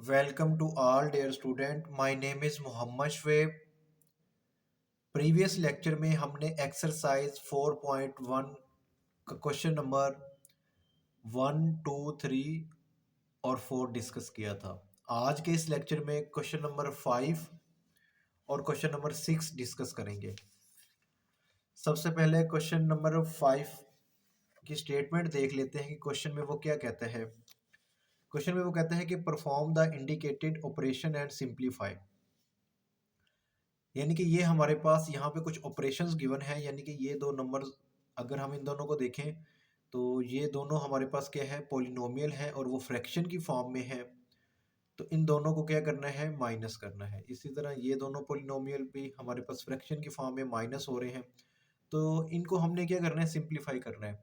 Welcome to all dear student. My name is Mohammad Shoaib. Previous lecture में हमने exercise 4.1 का question number 1, 2, 3 और 4 discuss किया था. आज के इस लेक्चर में क्वेश्चन नंबर 5 और क्वेश्चन नंबर 6 डिस्कस करेंगे. सबसे पहले क्वेश्चन नंबर 5 की स्टेटमेंट देख लेते हैं कि क्वेश्चन में वो क्या कहता है. क्वेश्चन में वो कहता है कि perform the indicated operation and simplify. यानी कि ये हमारे पास यहाँ पे कुछ ऑपरेशंस गिवन है, यानी कि ये दो नंबर्स अगर हम इन दोनों को देखें तो ये दोनों हमारे पास क्या है, पॉलिनोमियल है और वो फ्रैक्शन की फॉर्म में है. तो इन दोनों को क्या करना है, माइनस करना है. इसी तरह ये दोनों पॉलिनोमियल भी हमारे पास फ्रैक्शन की फॉर्म में माइनस हो रहे हैं. तो इनको हमने क्या करना है, सिंप्लीफाई करना है.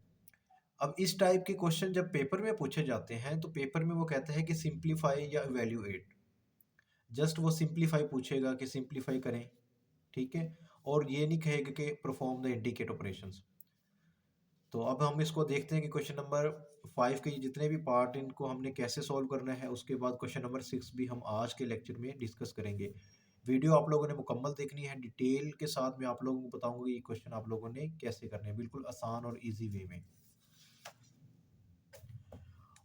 अब इस टाइप के क्वेश्चन जब पेपर में पूछे जाते हैं तो पेपर में वो कहता है कि सिंप्लीफाई या इवेल्युएट. जस्ट वो सिंप्लीफाई पूछेगा कि सिंप्लीफाई करें, ठीक है, और ये नहीं कहेगा कि परफॉर्म द इंडिकेट ऑपरेशंस. तो अब हम इसको देखते हैं कि क्वेश्चन नंबर 5 के जितने भी पार्ट इनको हमने कैसे सॉल्व करना है. उसके बाद क्वेश्चन नंबर 6 भी हम आज के लेक्चर में डिस्कस करेंगे. वीडियो आप लोगों ने मुकम्मल देखनी है, डिटेल के साथ मैं आप लोगों को बताऊंगा कि ये क्वेश्चन आप लोगों ने कैसे करने हैं, बिल्कुल आसान और ईजी वे में.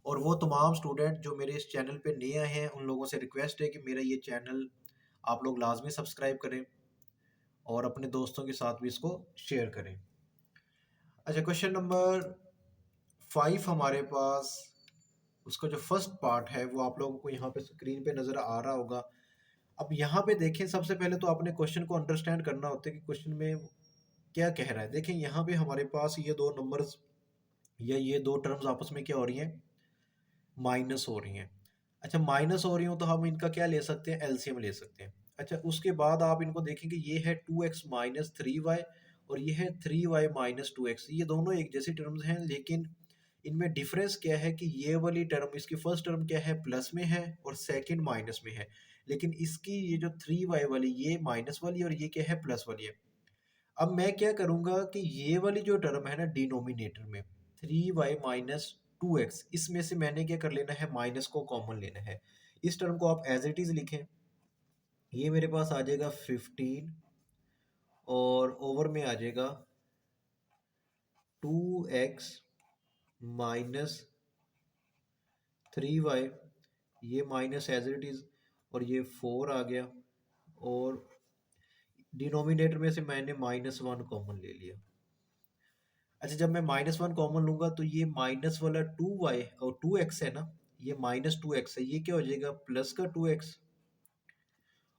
और वो तमाम स्टूडेंट जो मेरे इस चैनल पे नए आए हैं उन लोगों से रिक्वेस्ट है कि मेरा ये चैनल आप लोग लाजमी सब्सक्राइब करें और अपने दोस्तों के साथ भी इसको शेयर करें. अच्छा, क्वेश्चन नंबर 5 हमारे पास उसका जो फर्स्ट पार्ट है वो आप लोगों को यहाँ पे स्क्रीन पे नज़र आ रहा होगा. अब यहाँ पे देखें, सबसे पहले तो आपने क्वेश्चन को अंडरस्टैंड करना होता है कि क्वेश्चन में क्या कह रहा है. देखें यहाँ पे हमारे पास ये दो नंबर्स या ये दो टर्म्स आपस में क्या हो रही हैं, माइनस हो रही हैं. अच्छा, माइनस हो रही हो तो हम इनका क्या ले सकते हैं, एलसीएम ले सकते हैं. अच्छा, उसके बाद आप इनको देखेंगे, ये है 2x माइनस 3y और ये है 3y माइनस 2x. ये दोनों एक जैसी टर्म्स हैं, लेकिन इनमें डिफरेंस क्या है कि ये वाली टर्म, इसकी फर्स्ट टर्म क्या है, प्लस में है और सेकंड माइनस में है. लेकिन इसकी ये जो 3y वाली ये माइनस वाली और ये क्या है, प्लस वाली है. अब मैं क्या करूंगा कि ये वाली जो टर्म है ना डिनोमिनेटर में, 3y माइनस 2x, इसमें से मैंने क्या कर लेना है, माइनस को कॉमन लेना है. इस टर्म को आप एज इट इज लिखें. ये मेरे पास आ जाएगा 15 और ओवर में आ जाएगा 2x माइनस 3y, ये माइनस एज इट इज और ये 4 आ गया और डिनोमिनेटर में से मैंने -1 कॉमन ले लिया. अच्छा, जब मैं -1 कॉमन लूंगा तो ये माइनस वाला 2y और 2x है ना, ये -2x है, ये क्या हो जाएगा, प्लस का 2x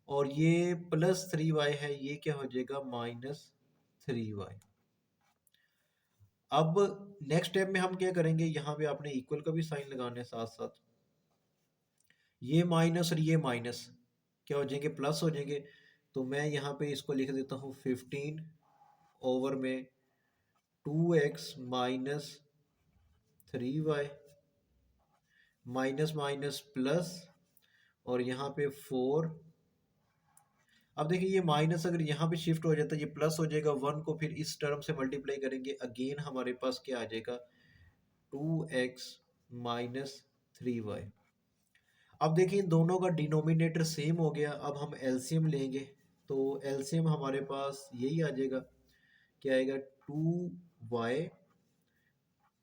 और ये प्लस 3y है, ये क्या हो जाएगा, -3y. अब नेक्स्ट स्टेप में हम क्या करेंगे, यहाँ पे आपने इक्वल का भी साइन लगाना है साथ साथ. ये माइनस और ये माइनस क्या हो जाएंगे, प्लस हो जाएंगे. तो मैं यहाँ पे इसको लिख देता हूँ 15 ओवर में 2x minus 3y minus minus plus और यहाँ पे 4. अब देखिए ये माइनस अगर यहाँ पे शिफ्ट हो जाता है, ये प्लस हो जाएगा. 1 को फिर इस टर्म से मल्टीप्लाई करेंगे, अगेन हमारे पास क्या आ जाएगा, 2x माइनस 3y. अब देखिए इन दोनों का डिनोमिनेटर सेम हो गया. अब हम एलसीएम लेंगे तो एलसीएम हमारे पास यही आ जाएगा, क्या आएगा, 2y,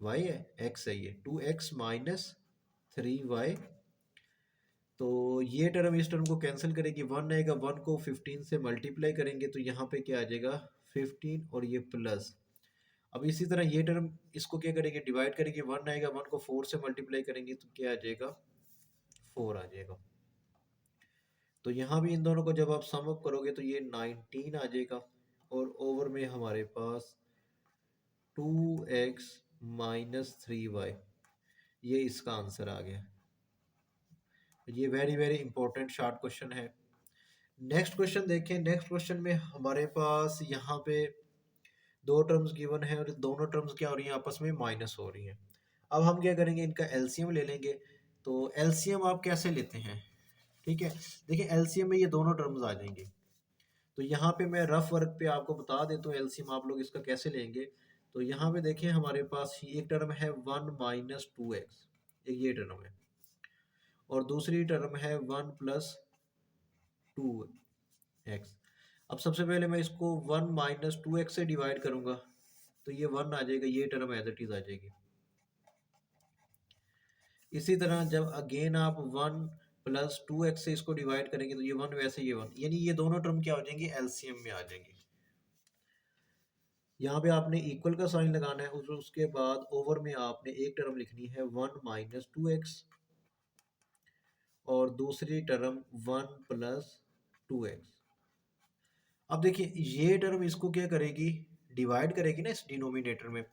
y है, x है, ये 2x माइनस 3y. तो ये टर्म इस टर्म को कैंसिल करेगी, 1 आएगा, 1 को 15 से मल्टीप्लाई करेंगे तो यहाँ पे क्या आ जाएगा, 15 और ये प्लस. अब इसी तरह ये टर्म इसको क्या करेंगे, डिवाइड करेंगे, 1 आएगा, 1 को 4 से मल्टीप्लाई करेंगे तो क्या आ जाएगा, 4 आ जाएगा. तो यहाँ भी इन दोनों को जब आप सम अप करोगे तो ये 19 आ जाएगा और ओवर में हमारे पास 2x माइनस 3y, ये इसका आंसर आ गया. ये very very important short question है. नेक्स्ट क्वेश्चन देखें. नेक्स्ट क्वेश्चन में हमारे पास यहाँ पे दो टर्म्स गिवन है और दोनों टर्म्स क्या हो रही हैं, आपस में माइनस हो रही हैं. अब हम क्या करेंगे, इनका एलसीएम ले लेंगे. तो एलसीएम आप कैसे लेते हैं, ठीक है. देखिए एलसीएम में ये दोनों टर्म्स आ जाएंगे. तो यहाँ पे मैं रफ वर्क पे आपको बता देता हूँ एलसीएम आप लोग इसका कैसे लेंगे. तो यहाँ पे देखें हमारे पास एक टर्म है 1 माइनस 2x, ये टर्म है. और दूसरी टर्म है 1+2x। अब सबसे पहले मैं इसको 1 - 2x से डिवाइड करूंगा तो ये 1 आ जाएगा, ये टर्म एज इट इज आ जाएगी। इसी तरह जब अगेन आप 1+2x से इसको डिवाइड करेंगे तो ये 1 वैसे ये 1, यानी ये दोनों टर्म क्या हो जाएंगे, एलसीएम में आ जाएंगे। यहाँ पे आपने इक्वल का साइन लगाना है, उसके बाद ओवर में आपने एक टर्म लिखनी है 1 - 2x और दूसरी टर्म 1+2x। अब देखिए ये टर्म इसको क्या करेगी, डिवाइड करेगी ना इस डिनोमिनेटर में,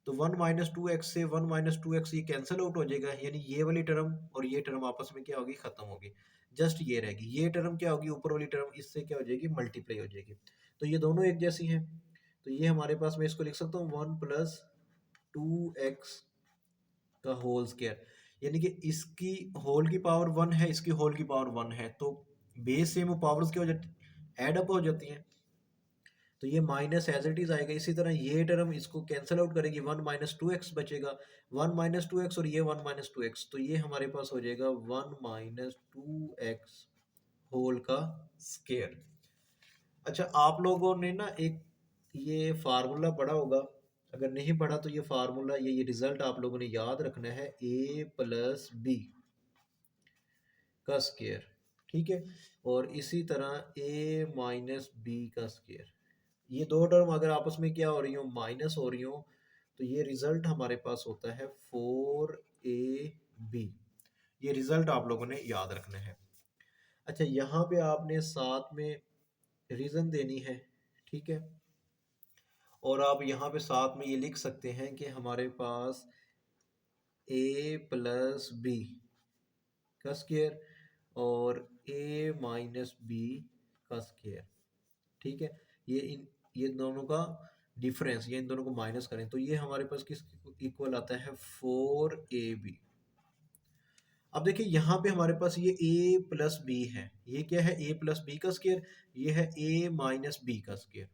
तो 1 - 2x से 1 - 2x ये कैंसिल आउट हो जाएगा, यानी ये वाली टर्म और ये टर्म आपस में क्या होगी, खत्म होगी। जस्ट ये रहेगी, ये टर्म क्या होगी, ऊपर वाली टर्म इससे क्या हो जाएगी, मल्टीप्लाई हो जाएगी। तो ये दोनों एक जैसी हैं, तो ये हमारे पास, मैं इसको लिख सकता हूँ 1+2x का होल स्क्वायर, यानी कि इसकी होल की पावर 1 है, इसकी होल की पावर 1 है, तो बेस सेम पावर्स क्या हो जाती, एड अप हो जाती हैं, तो ये माइनस एज इट इज आएगा। इसी तरह ये टर्म इसको कैंसिल आउट करेगी, 1 - 2x बचेगा, 1 - 2x और ये 1 - 2x, तो ये हमारे पास हो जाएगा 1 - 2x होल का स्क्वायर। अच्छा, आप लोगों ने ना एक ये फार्मूला पढ़ा होगा, अगर नहीं पढ़ा तो ये फार्मूला, ये रिजल्ट आप लोगों ने याद रखना है, a+b का स्क्वायर, ठीक है, और इसी तरह a - b का स्क्वायर। ये दो टर्म अगर आपस में क्या हो रही हो, माइनस हो रही हो, तो ये रिजल्ट हमारे पास होता है 4ab। ये रिजल्ट आप लोगों ने याद रखना है। अच्छा, यहाँ पे आपने साथ में रीजन देनी है, ठीक है, और आप यहाँ पे साथ में ये लिख सकते हैं कि हमारे पास a+b का स्क्वायर और a-b का स्क्वायर, ठीक है, ये दोनों का डिफरेंस, ये इन दोनों को माइनस करें तो ये हमारे पास किस इक्वल आता है, 4ab। अब देखिए यहाँ पे हमारे पास ये a+b है, ये क्या है, a+b का स्क्वायर, ये है a-b का स्क्वायर,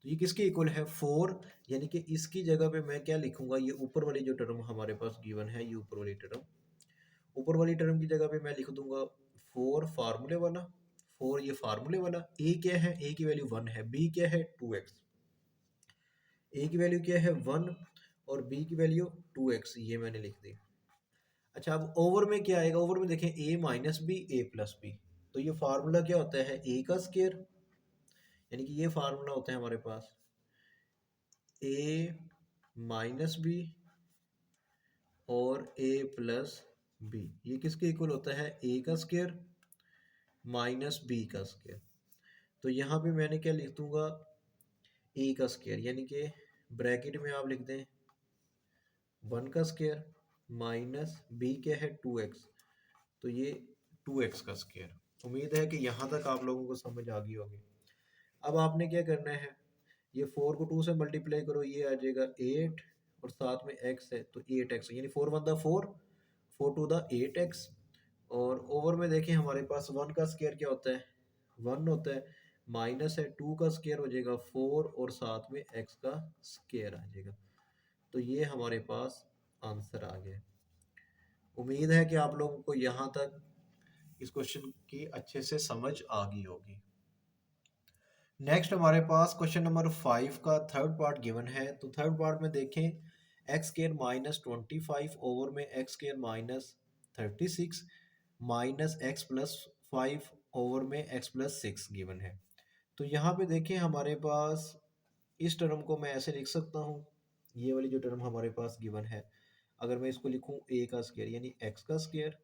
तो ये किसके इक्वल है, 4, यानी कि इसकी जगह पे मैं क्या लिखूंगा, ये ऊपर वाली जो टर्म हमारे पास गिवन है, ये ऊपर वाली टर्म, ऊपर वाली टर्म की जगह पे मैं लिख दूंगा 4 फार्मूले वाला, 4 ये फार्मूले वाला, a क्या है, a की वैल्यू 1 है, b क्या है 2x, a की वैल्यू क्या है 1 और b की वैल्यू 2x, ये मैंने लिख दी। अच्छा, अब ओवर में क्या आएगा, ओवर में देखें a-b a+b, तो ये फार्मूला क्या होता है, a का स्क्वायर, यानी कि ये फार्मूला होता है हमारे पास a-b और a+b, ये किसके इक्वल होता है, a का स्क्वायर माइनस b का स्क्वायर। तो यहाँ पे मैंने क्या लिख दूंगा, a का स्क्वायर, यानी कि ब्रैकेट में आप लिख दें 1 का स्क्वायर माइनस b क्या है 2x, तो ये 2x का स्क्वायर। उम्मीद है कि यहाँ तक आप लोगों को समझ आ गई होगी। अब आपने क्या करना है, ये 4 को 2 से मल्टीप्लाई करो, ये आ जाएगा 8 और साथ में x है तो 8x, यानी 4 1 4, 4 2 8x, और ओवर में देखें हमारे पास 1 का स्क्वायर क्या होता है, 1 होता है, माइनस है 2 का स्क्वायर हो जाएगा 4 और साथ में x का स्क्वायर आ जाएगा, तो ये हमारे पास आंसर आ गया। उम्मीद है कि आप लोगों को यहाँ तक इस क्वेश्चन की अच्छे से समझ आ गई होगी। नेक्स्ट हमारे पास क्वेश्चन नंबर 5 का थर्ड पार्ट गिवन है, तो थर्ड पार्ट में देखें x² - 25 ओवर में x² - 36 माइनस x+5 ओवर में x+6 गिवन है। तो यहाँ पे देखें हमारे पास इस टर्म को मैं ऐसे लिख सकता हूँ, ये वाली जो टर्म हमारे पास गिवन है, अगर मैं इसको लिखूँ a का स्क्वायर यानी x का स्क्वायर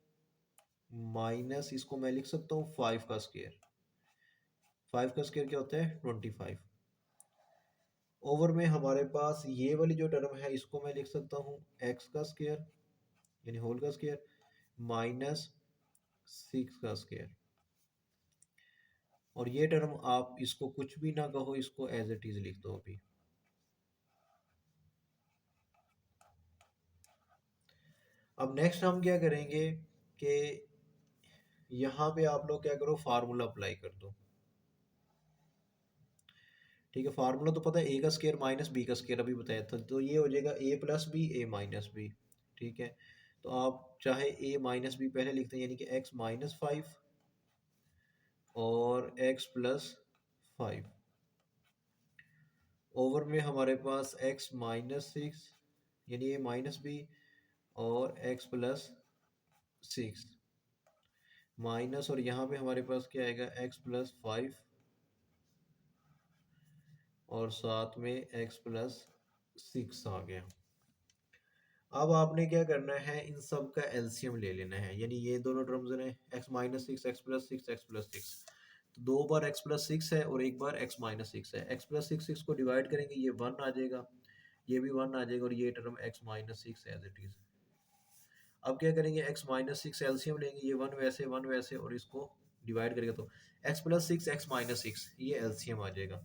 माइनस इसको मैं लिख सकता हूँ 5 का स्क्वायर, 5 का स्क्वायर क्या होता है 25, ओवर में हमारे पास ये वाली जो टर्म है इसको मैं लिख सकता हूँ x का स्क्वायर यानी होल का स्क्वायर माइनस 6 का स्क्वायर, और ये टर्म आप इसको कुछ भी ना कहो, इसको एज इट इज लिख दो अभी। अब नेक्स्ट हम क्या करेंगे कि यहाँ पे आप लोग क्या करो, फार्मूला अप्लाई कर दो, ठीक है, फार्मूला तो पता है a का स्क्वायर माइनस b का स्क्वायर अभी बताया था, तो ये हो जाएगा a+b a - b, ठीक है, तो आप चाहे ए माइनस बी पहले लिखते हैं, यानी कि एक्स माइनस फाइव और एक्स प्लस फाइव, ओवर में हमारे पास एक्स माइनस सिक्स यानी ए माइनस बी और एक्स प्लस सिक्स माइनस, और यहाँ पे हमारे पास क्या आएगा एक्स प्लस फाइव और साथ में एक्स प्लस सिक्स आ गया। अब आपने क्या करना है, इन सब का एलसीएम ले लेना है, यानी ये दोनों टर्म्स हैं x minus six x plus six x plus six, तो दो बार एक्स प्लस सिक्स है और एक बार एक्स माइनस सिक्स है। एक्स प्लस सिक्स सिक्स को डिवाइड करेंगे, ये वन आ जाएगा, ये भी वन आ जाएगा, और ये term x minus six as it is. अब क्या करेंगे, एक्स माइनस सिक्स एलसीएम लेंगे, ये वन वैसे और इसको डिवाइड करेंगे तो x plus six x minus six ये एलसीएम आ जाएगा।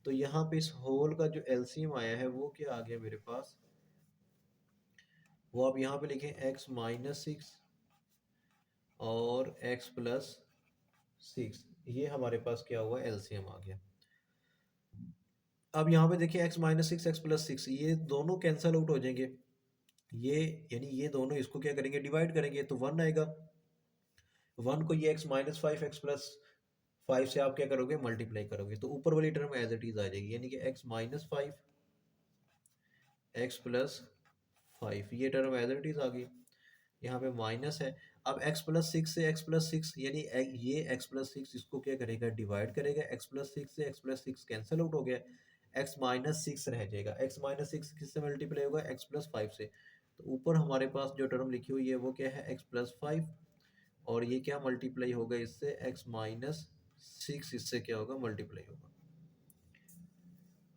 तो यहाँ पे इस होल का जो एलसीएम आया है वो क्या आ गया मेरे पास, वो आप यहाँ पे लिखें एक्स माइनस सिक्स और एक्स प्लस सिक्स, ये हमारे पास क्या हुआ एलसीएम आ गया। अब यहाँ पे देखिए x minus six x plus six ये दोनों कैंसल आउट हो जाएंगे, ये यानी ये दोनों इसको क्या करेंगे डिवाइड करेंगे तो वन आएगा, वन को ये x minus five x plus five से आप क्या करोगे मल्टीप्लाई करोगे, तो ऊपर वाली टर्म एज इट इज आ जाएगी, यानी कि x minus five x plus five ये टर्म एज इट इज आ गई, यहाँ पे माइनस है। अब x प्लस सिक्स से x प्लस सिक्स यानी ये x प्लस सिक्स इसको क्या करेगा डिवाइड करेगा, x प्लस सिक्स से x plus six cancel out हो गया, x माइनस सिक्स रह जाएगा, x माइनस सिक्स किससे मल्टीप्लाई होगा x प्लस फाइव से, तो ऊपर हमारे पास जो टर्म लिखी हुई है वो क्या है x प्लस फाइव, और ये क्या मल्टीप्लाई होगा इससे x माइनस सिक्स, इससे क्या होगा मल्टीप्लाई होगा।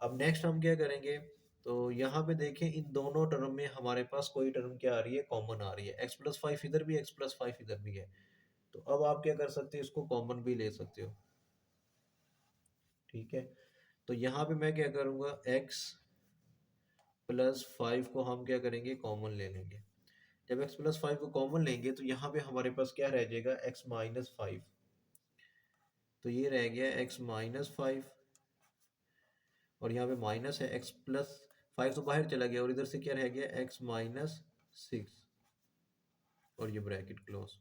अब नेक्स्ट हम क्या करेंगे, तो यहाँ पे देखें इन दोनों टर्म में हमारे पास कोई टर्म क्या आ रही है कॉमन आ रही है, एक्स प्लस फाइव इधर भी एक्स प्लस फाइव इधर भी है, तो अब आप क्या कर सकते हो इसको कॉमन भी ले सकते हो, ठीक है। तो यहाँ पे मैं क्या करूँगा एक्स प्लस फाइव को हम क्या करेंगे कॉमन ले लेंगे, जब एक्स प्लस फाइव को कॉमन लेंगे तो यहाँ पे हमारे पास क्या रह जाएगा एक्स माइनस फाइव, तो ये रह गया एक्स माइनस फाइव और यहाँ पे माइनस है एक्स प्लस फाइव तो बाहर चला गया और इधर से क्या रह गया एक्स माइनस सिक्स और ये ब्रैकेट क्लोज।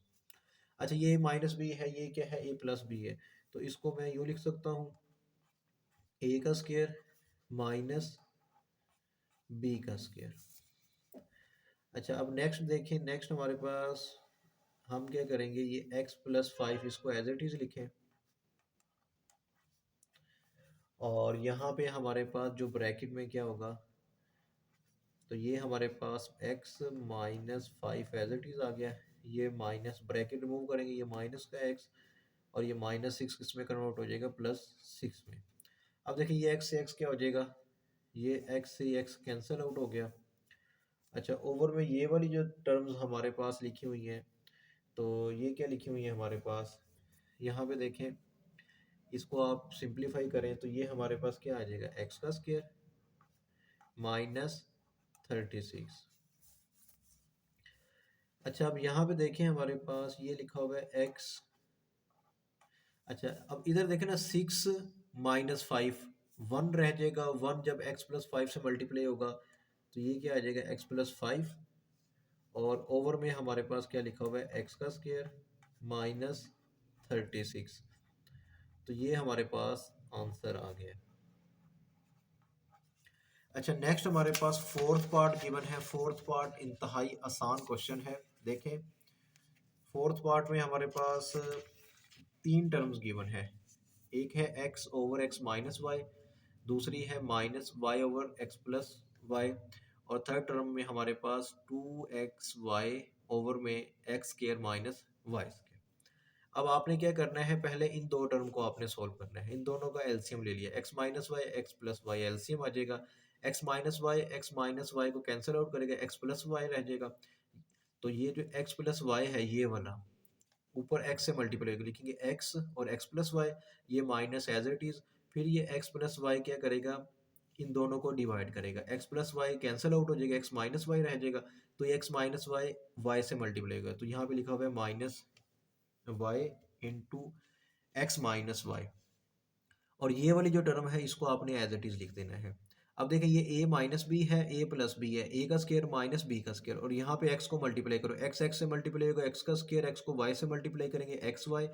अच्छा ये माइनस बी है, ये क्या है ए प्लस बी है, तो इसको मैं यूँ लिख सकता हूँ ए का स्क्वायर माइनस बी का स्क्वायर। अच्छा अब नेक्स्ट देखें, नेक्स्ट हमारे पास हम क्या करेंगे, ये एक्स प्लस फाइव इसको एज इट इज लिखें, और यहाँ पे हमारे पास जो ब्रैकेट में क्या होगा, तो ये हमारे पास x minus five as it is आ गया, ये माइनस ब्रैकेट रिमूव करेंगे, ये माइनस का x और ये माइनस सिक्स किस में कन्वर्ट हो जाएगा प्लस सिक्स में। अब देखिए ये x से x क्या हो जाएगा, ये x से x कैंसिल आउट हो गया। अच्छा ओवर में ये वाली जो टर्म्स हमारे पास लिखी हुई हैं, तो ये क्या लिखी हुई है हमारे पास, यहाँ पे देखें इसको आप सिंप्लीफाई करें तो ये हमारे पास क्या आ जाएगा x का स्क्वायर माइनस 36। अच्छा अब यहाँ पे देखें हमारे पास ये लिखा हुआ है x, अच्छा अब इधर देखें ना सिक्स माइनस फाइव वन रह जाएगा, वन जब x प्लस फाइव से मल्टीप्लाई होगा तो ये क्या आ जाएगा x प्लस फाइव, और ओवर में हमारे पास क्या लिखा हुआ है x का स्क्वायर माइनस 36, तो ये हमारे पास आंसर आ गया। अच्छा नेक्स्ट हमारे पास फोर्थ पार्ट गिवन है, फोर्थ पार्ट इंतहाई आसान क्वेश्चन है। देखें फोर्थ पार्ट में हमारे पास तीन टर्म्स गिवन है, एक है x over x minus y, दूसरी है minus y over x plus y, और थर्ड टर्म में हमारे पास 2xy ओवर में x square minus y square. अब आपने क्या करना है, पहले इन दो टर्म को आपने सोल्व करना है, इन दोनों का एलसीएम ले लिया, x minus y x plus y LCM आ जाएगा, x माइनस वाई को कैंसिल आउट करेगा, x प्लस वाई रह जाएगा, तो ये जो x प्लस वाई है ये वाला ऊपर x से मल्टीप्लाई करके लिखेंगे x और x प्लस वाई, ये माइनस एज इट इज, फिर ये x प्लस वाई क्या करेगा इन दोनों को डिवाइड करेगा, x plus y cancel out हो जाएगा, x माइनस वाई रह जाएगा, तो ये x माइनस वाई वाई से मल्टीप्लाई होगा, तो यहाँ पे लिखा हुआ है minus y into x minus y, और ये वाली जो टर्म है इसको आपने एज इट इज लिख देना है। अब देखें ये a माइनस बी है, a प्लस बी है, a का स्केयर माइनस b का स्केयर, और यहाँ पे x को मल्टीप्लाई करो, x से मल्टीप्लाई होगा x का स्केयर, x को y से मल्टीप्लाई करेंगे एक्स वाई,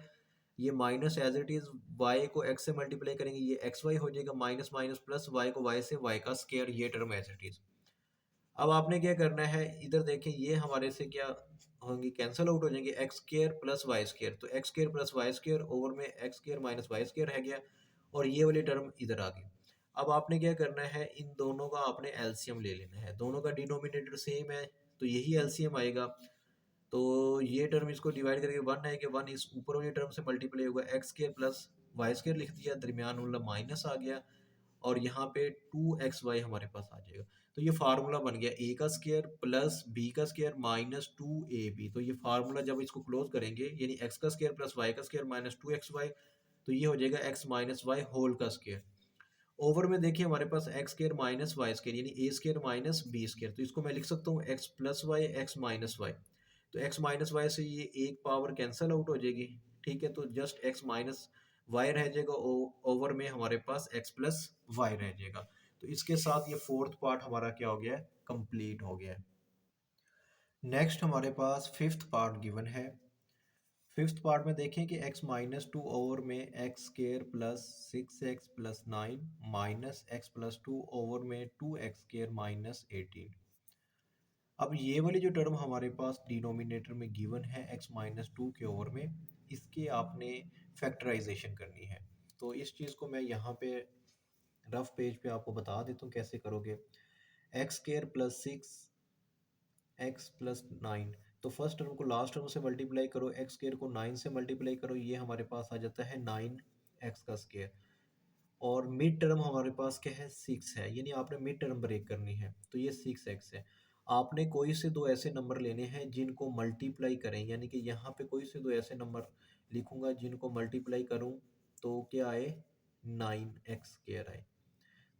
ये minus as it is y को x से मल्टीप्लाई करेंगे ये एक्स वाई हो जाएगा, माइनस माइनस प्लस y को y से y का स्केयर, ये टर्म एज इट इज। अब आपने क्या करना है, इधर देखें ये हमारे से क्या होंगी, कैंसिल आउट हो जाएंगे, x square plus y square, तो x square plus y square over में x square minus y square रह गया, और ये वाली टर्म इधर आ गई। अब आपने क्या करना है, इन दोनों का आपने एलसीएम ले लेना है, दोनों का डिनोमिनेटर सेम है तो यही एलसीएम आएगा। तो ये टर्म इसको डिवाइड करके वन है कि वन इस ऊपर वाली टर्म से मल्टीप्लाई होगा, x square plus y square लिख दिया, दरमियान वाला माइनस आ गया, और यहाँ पे 2xy हमारे पास आ जाएगा। तो ये फार्मूला बन गया a का स्केयर प्लस b का स्केयर माइनस 2ab। तो ये फार्मूला जब इसको क्लोज करेंगे, यानी x का स्केयर प्लस y का स्केयर माइनस 2xy, तो ये हो जाएगा x माइनस वाई होल का स्केयर। ओवर में देखिए हमारे पास x square minus y square यानी a square minus b square, तो इसको मैं लिख सकता हूँ x plus y x minus y. तो एक्स माइनस वाई से ये एक पावर कैंसिल आउट हो जाएगी, ठीक है, तो जस्ट एक्स माइनस वाई रह जाएगा, ओवर में हमारे पास एक्स प्लस वाई रह जाएगा। तो इसके साथ ये फोर्थ पार्ट हमारा क्या हो गया है, कंप्लीट हो गया है। नेक्स्ट हमारे पास फिफ्थ पार्ट गिवन है। फिफ्थ पार्ट में देखें कि x माइनस टू ओवर में x square plus 6x plus 9 minus x plus to over में 2x स्केयर माइनस 18। अब ये वाली जो टर्म हमारे पास डिनोमिनेटर में गिवन है x माइनस टू के ओवर में, इसके आपने फैक्टराइजेशन करनी है। तो इस चीज़ को मैं यहाँ पे रफ पेज पे आपको बता देता हूँ कैसे करोगे। X square plus 6x plus 9, तो फर्स्ट टर्म को लास्ट टर्म से मल्टीप्लाई करो, एक्स स्केयर को 9 से मल्टीप्लाई करो, ये हमारे पास आ जाता है 9x का स्केयर। और मिड टर्म हमारे पास क्या है, 6 है, यानी आपने मिड टर्म ब्रेक करनी है, तो ये 6x है। आपने कोई से दो ऐसे नंबर लेने हैं जिनको मल्टीप्लाई करें, यानी कि यहाँ पे कोई से दो ऐसे नंबर लिखूंगा जिनको मल्टीप्लाई करूँ तो क्या आए, 9x स्केयर आए।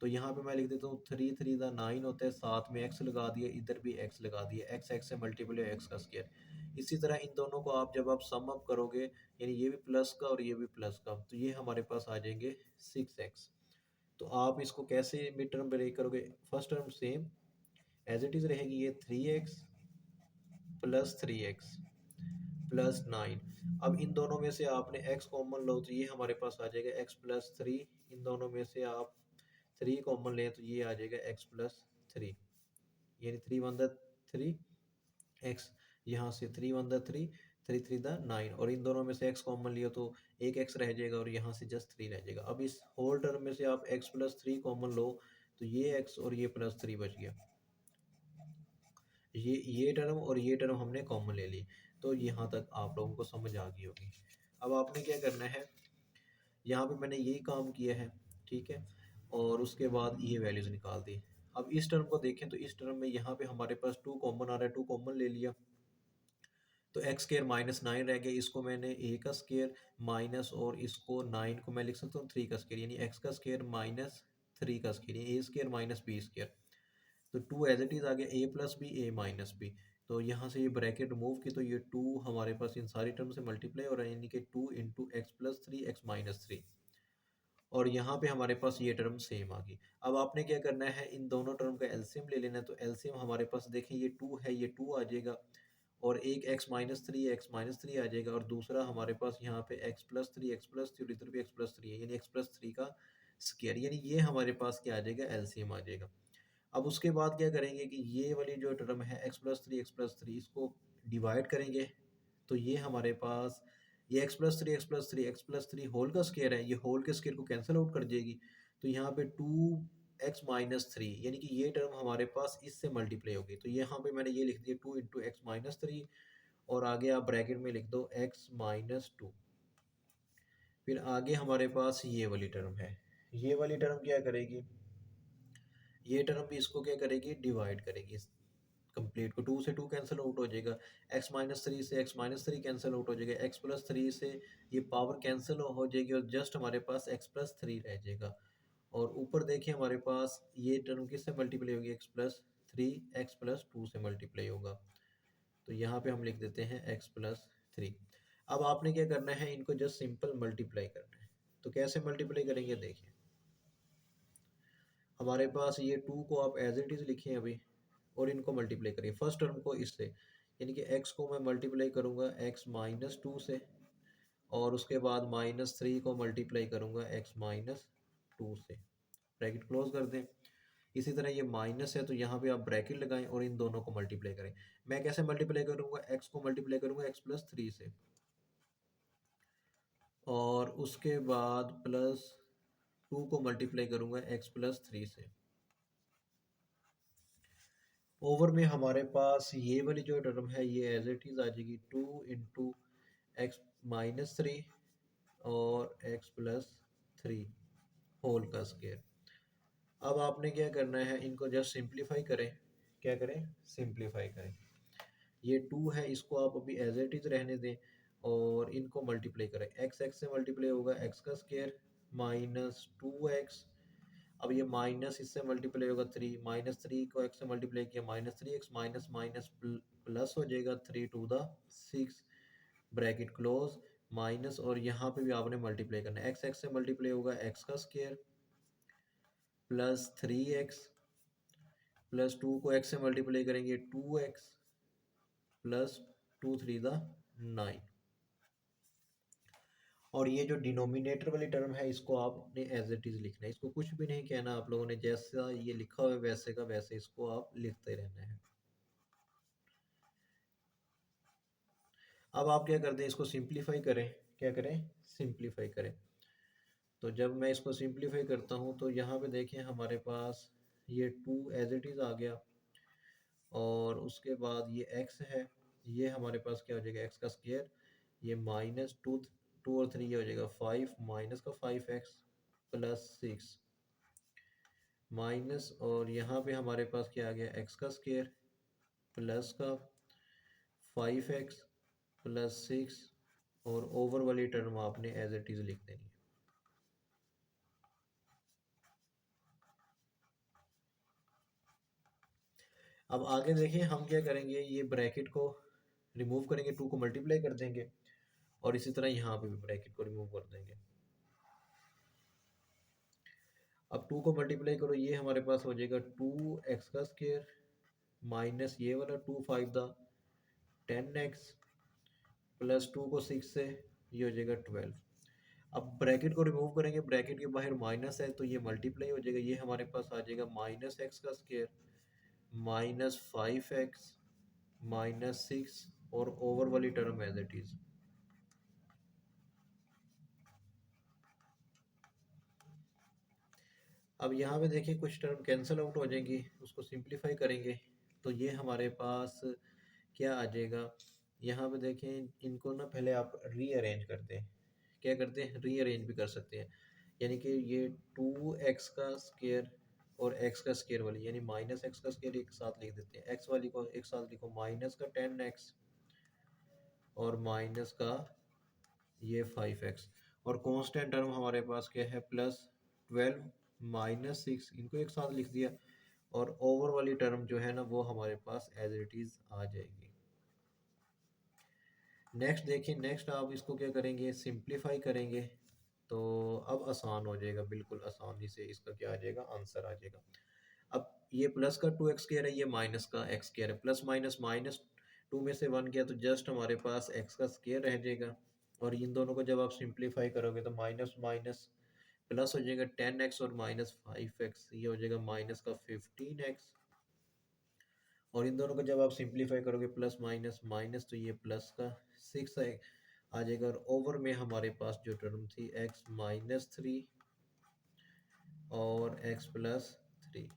तो यहाँ पे मैं लिख देता हूँ 3 3 दा 9 होता है, साथ में x लगा दिया, इधर भी x लगा दिया, x x से मल्टीप्लाई x का स्क्वायर। इसी तरह इन दोनों को आप जब आप सम अप करोगे, यानी ये भी प्लस का और ये भी प्लस का, तो ये हमारे पास आ जाएंगे 6x। तो आप इसको कैसे मिड टर्म ब्रेक करोगे, first term same as it is रहेगी, ये 3x प्लस 3x प्लस 9। अब इन दोनों में से आपने x कॉमन लो, तो ये हमारे पास आ जाएगा x प्लस 3। इन दोनों में से आप 3 कॉमन लें तो ये आ जाएगा x प्लस 3, यानी 3 वन द 3 x, यहाँ से 3 वन द 3, 3 3 द 9, और इन दोनों में से x कॉमन लिया तो एक x रह जाएगा और यहाँ से जस्ट 3 रह जाएगा। अब इस होल टर्म में से आप x प्लस 3 कॉमन लो, तो ये x और ये प्लस 3 बच गया, ये टर्म और ये टर्म हमने कॉमन ले ली। तो यहाँ तक आप लोगों को समझ आ गई होगी। अब आपने क्या करना है, यहाँ पे मैंने यही काम किया है, ठीक है, और उसके बाद ये वैल्यूज निकाल दी। अब इस टर्म को देखें तो इस टर्म में यहाँ पे हमारे पास 2 कॉमन आ रहा है, 2 कॉमन ले लिया, तो एक्स स्केयर माइनस 9 रह गया, इसको मैंने ए का स्केयर माइनस, और इसको 9 को मैं लिख सकता हूँ 3 का स्केयर, यानी एक्स का स्केयर माइनस 3 का स्केयर, ए स्केयर माइनस बी स्केयर। तो 2 एज इट इज आ गया, ए plus b a minus B. तो यहाँ से ये ब्रैकेट रिमूव की, तो ये 2 हमारे पास इन सारी टर्म से मल्टीप्लाई हो रहा है, यानी कि 2 into x plus 3 x minus 3, और यहाँ पे हमारे पास ये टर्म सेम आ गई। अब आपने क्या करना है, इन दोनों टर्म का एलसीएम ले लेना है, तो एलसीएम हमारे पास देखें ये 2 है, ये 2 आ जाएगा, और एक एक्स माइनस थ्री आ जाएगा, और दूसरा हमारे पास यहाँ पे एक्स प्लस थ्री और इधर भी एक्स प्लस थ्री है, यानी एक्स प्लस थ्री का स्क्वायर, यानी ये हमारे पास क्या आ जाएगा, एलसीएम आ जाएगा। अब उसके बाद क्या करेंगे कि ये वाली जो टर्म है एक्स प्लस थ्री इसको डिवाइड करेंगे, तो ये हमारे पास ये एक्स प्लस थ्री होल का स्केयर है, ये होल के स्केयर को कैंसिल आउट कर देगी, तो यहाँ पे 2x माइनस थ्री, यानी कि ये टर्म हमारे पास इससे मल्टीप्लाई होगी, तो यहाँ पे मैंने ये लिख दिया 2 इंटू एक्स माइनस थ्री, और आगे आप ब्रैकेट में लिख दो x माइनस टू। फिर आगे हमारे पास ये वाली टर्म है, ये वाली टर्म क्या करेगी, ये टर्म भी इसको क्या करेगी, डिवाइड करेगी, कंप्लीट को 2 से 2 कैंसिल आउट हो जाएगा, x माइनस थ्री से x minus three cancel out हो जाएगा, x प्लस थ्री से ये पावर कैंसिल हो जाएगी, और जस्ट हमारे पास x प्लस थ्री रह जाएगा। और ऊपर देखिए हमारे पास ये टर्म किससे मल्टीप्लाई होगी, x plus three x plus to से मल्टीप्लाई होगा, तो यहाँ पे हम लिख देते हैं x प्लस थ्री। अब आपने क्या करना है, इनको जस्ट सिंपल मल्टीप्लाई करना है, तो कैसे मल्टीप्लाई करेंगे देखिए। हमारे पास ये टू को आप एज इट इज़ लिखें अभी, और इनको मल्टीप्लाई करिए फर्स्ट टर्म को इससे, यानी कि एक्स को मैं मल्टीप्लाई करूँगा एक्स माइनस टू से, और उसके बाद माइनस थ्री को मल्टीप्लाई करूँगा एक्स माइनस टू से, ब्रैकेट क्लोज कर दें। इसी तरह ये माइनस है तो यहाँ पे आप ब्रैकेट लगाएं और इन दोनों को मल्टीप्लाई करें। मैं कैसे मल्टीप्लाई करूँगा, एक्स को मल्टीप्लाई करूँगा एक्स प्लस थ्री से, और उसके बाद प्लस टू को मल्टीप्लाई करूँगा एक्स प्लस थ्री से। ओवर में हमारे पास ये वाली जो टर्म है ये एज इट इज़ आ जाएगी two into x minus three और एक्स प्लस थ्री होल का स्क्वायर। अब आपने क्या करना है, इनको जस्ट सिंप्लीफाई करें। क्या करें, सिंप्लीफाई करें। ये टू है, इसको आप अभी एज इट इज़ रहने दें और इनको मल्टीप्लाई करें। एक्स एक्स से मल्टीप्लाई होगा एक्स का स्क्वायर माइनस टू एक्स। अब ये माइनस इससे मल्टीप्लाई होगा थ्री, माइनस थ्री को एक्स से मल्टीप्लाई किया minus three x, minus minus plus हो जाएगा three two the six, bracket close, minus, और यहाँ पे भी आपने मल्टीप्लाई करना है। एक्स एक्स से मल्टीप्लाई होगा एक्स का square plus three x, plus two को एक्स से मल्टीप्लाई करेंगे to x, plus two three the nine. और ये जो डिनोमिनेटर वाली टर्म है इसको आपने एज इट इज़ लिखना है, इसको कुछ भी नहीं कहना आप लोगों ने, जैसा ये लिखा हुआ है वैसे का वैसे इसको आप लिखते रहना है। अब आप क्या करते हैं, इसको सिंप्लीफाई करें। क्या करें, सिंप्लीफाई करें। तो जब मैं इसको सिंप्लीफाई करता हूँ तो यहाँ पे देखें हमारे पास ये टू एज इट इज़ आ गया, और उसके बाद ये एक्स है, ये हमारे पास क्या हो जाएगा एक्स का स्क्वायर, ये माइनस टू, टू और थ्री ये हो जाएगा फाइव, माइनस का five x plus six, minus, और यहाँ पे हमारे पास क्या आ गया एक्स का स्क्वायर प्लस का फाइव एक्स प्लस सिक्स, और ओवर वाली टर्म आपने एज इट इज़ लिख देनी है। अब आगे देखें हम क्या करेंगे, ये ब्रैकेट को रिमूव करेंगे, टू को मल्टीप्लाई कर देंगे, और इसी तरह यहाँ पे भी ब्रैकेट को रिमूव कर देंगे। अब टू को मल्टीप्लाई करो, ये हमारे पास हो जाएगा टू एक्स का स्क्वायर माइनस ये वाला two five the ten x, plus two को सिक्स से ये हो जाएगा ट्वेल्व। अब ब्रैकेट को रिमूव करेंगे, ब्रैकेट के बाहर माइनस है तो ये मल्टीप्लाई हो जाएगा, ये हमारे पास आ जाएगा माइनस एक्स का square minus five x minus six, और ओवर वाली टर्म एज इट इज। अब यहाँ पे देखिए कुछ टर्म कैंसिल आउट हो जाएंगी, उसको सिंप्लीफाई करेंगे तो ये हमारे पास क्या आ जाएगा। यहाँ पे देखें इनको ना पहले आप रीअरेंज करते हैं, क्या करते हैं, रीअरेंज भी कर सकते हैं, यानी कि ये टू एक्स का स्क्वायर और एक्स का स्क्वायर वाली यानी माइनस एक्स का स्क्वायर एक साथ लिख देते हैं, एक्स वाली को एक साथ लिखो माइनस का टेन एक्स और माइनस का ये फाइव एक्स, और कांस्टेंट टर्म हमारे पास क्या है प्लस ट्वेल्व माइनस सिक्स, इनको एक साथ लिख दिया, और ओवर वाली टर्म जो है ना वो हमारे पास एज इट इज़ आ जाएगी। नेक्स्ट देखिए, नेक्स्ट आप इसको क्या करेंगे, सिंप्लीफाई करेंगे तो अब आसान हो जाएगा, बिल्कुल आसानी से इसका क्या आ जाएगा, आंसर आ जाएगा। अब ये प्लस का टू एक्स स्क्वायर है, ये माइनस का एक्स स्क्वायर है, प्लस माइनस माइनस टू में से वन गया तो जस्ट हमारे पास एक्स का स्क्वायर रह जाएगा, और इन दोनों को जब आप सिंप्लीफाई करोगे तो माइनस माइनस प्लस हो जाएगा टेन एक्स और माइनस फाइव एक्स, ये हो जाएगा माइनस का फिफ्टीन एक्स, और इन दोनों को जब आप सिंप्लीफाई करोगे प्लस माइनस माइनस तो ये प्लस का सिक्स आ जाएगा, और ओवर में हमारे पास जो टर्म थी एक्स माइनस थ्री और एक्स प्लस थ्री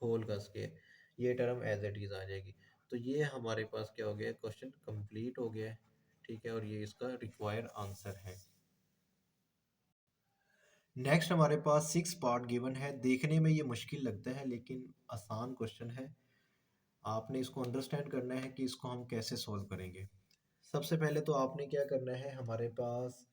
होल का स्क्वायर, ये टर्म एज इट इज़ आ जाएगी। तो ये हमारे पास क्या हो गया, क्वेश्चन कंप्लीट हो गया है, ठीक है, और ये इसका रिक्वायर्ड आंसर है। नेक्स्ट हमारे पास सिक्स पार्ट गिवन है, देखने में ये मुश्किल लगता है लेकिन आसान क्वेश्चन है। आपने इसको अंडरस्टैंड करना है कि इसको हम कैसे सॉल्व करेंगे। सबसे पहले तो आपने क्या करना है, हमारे पास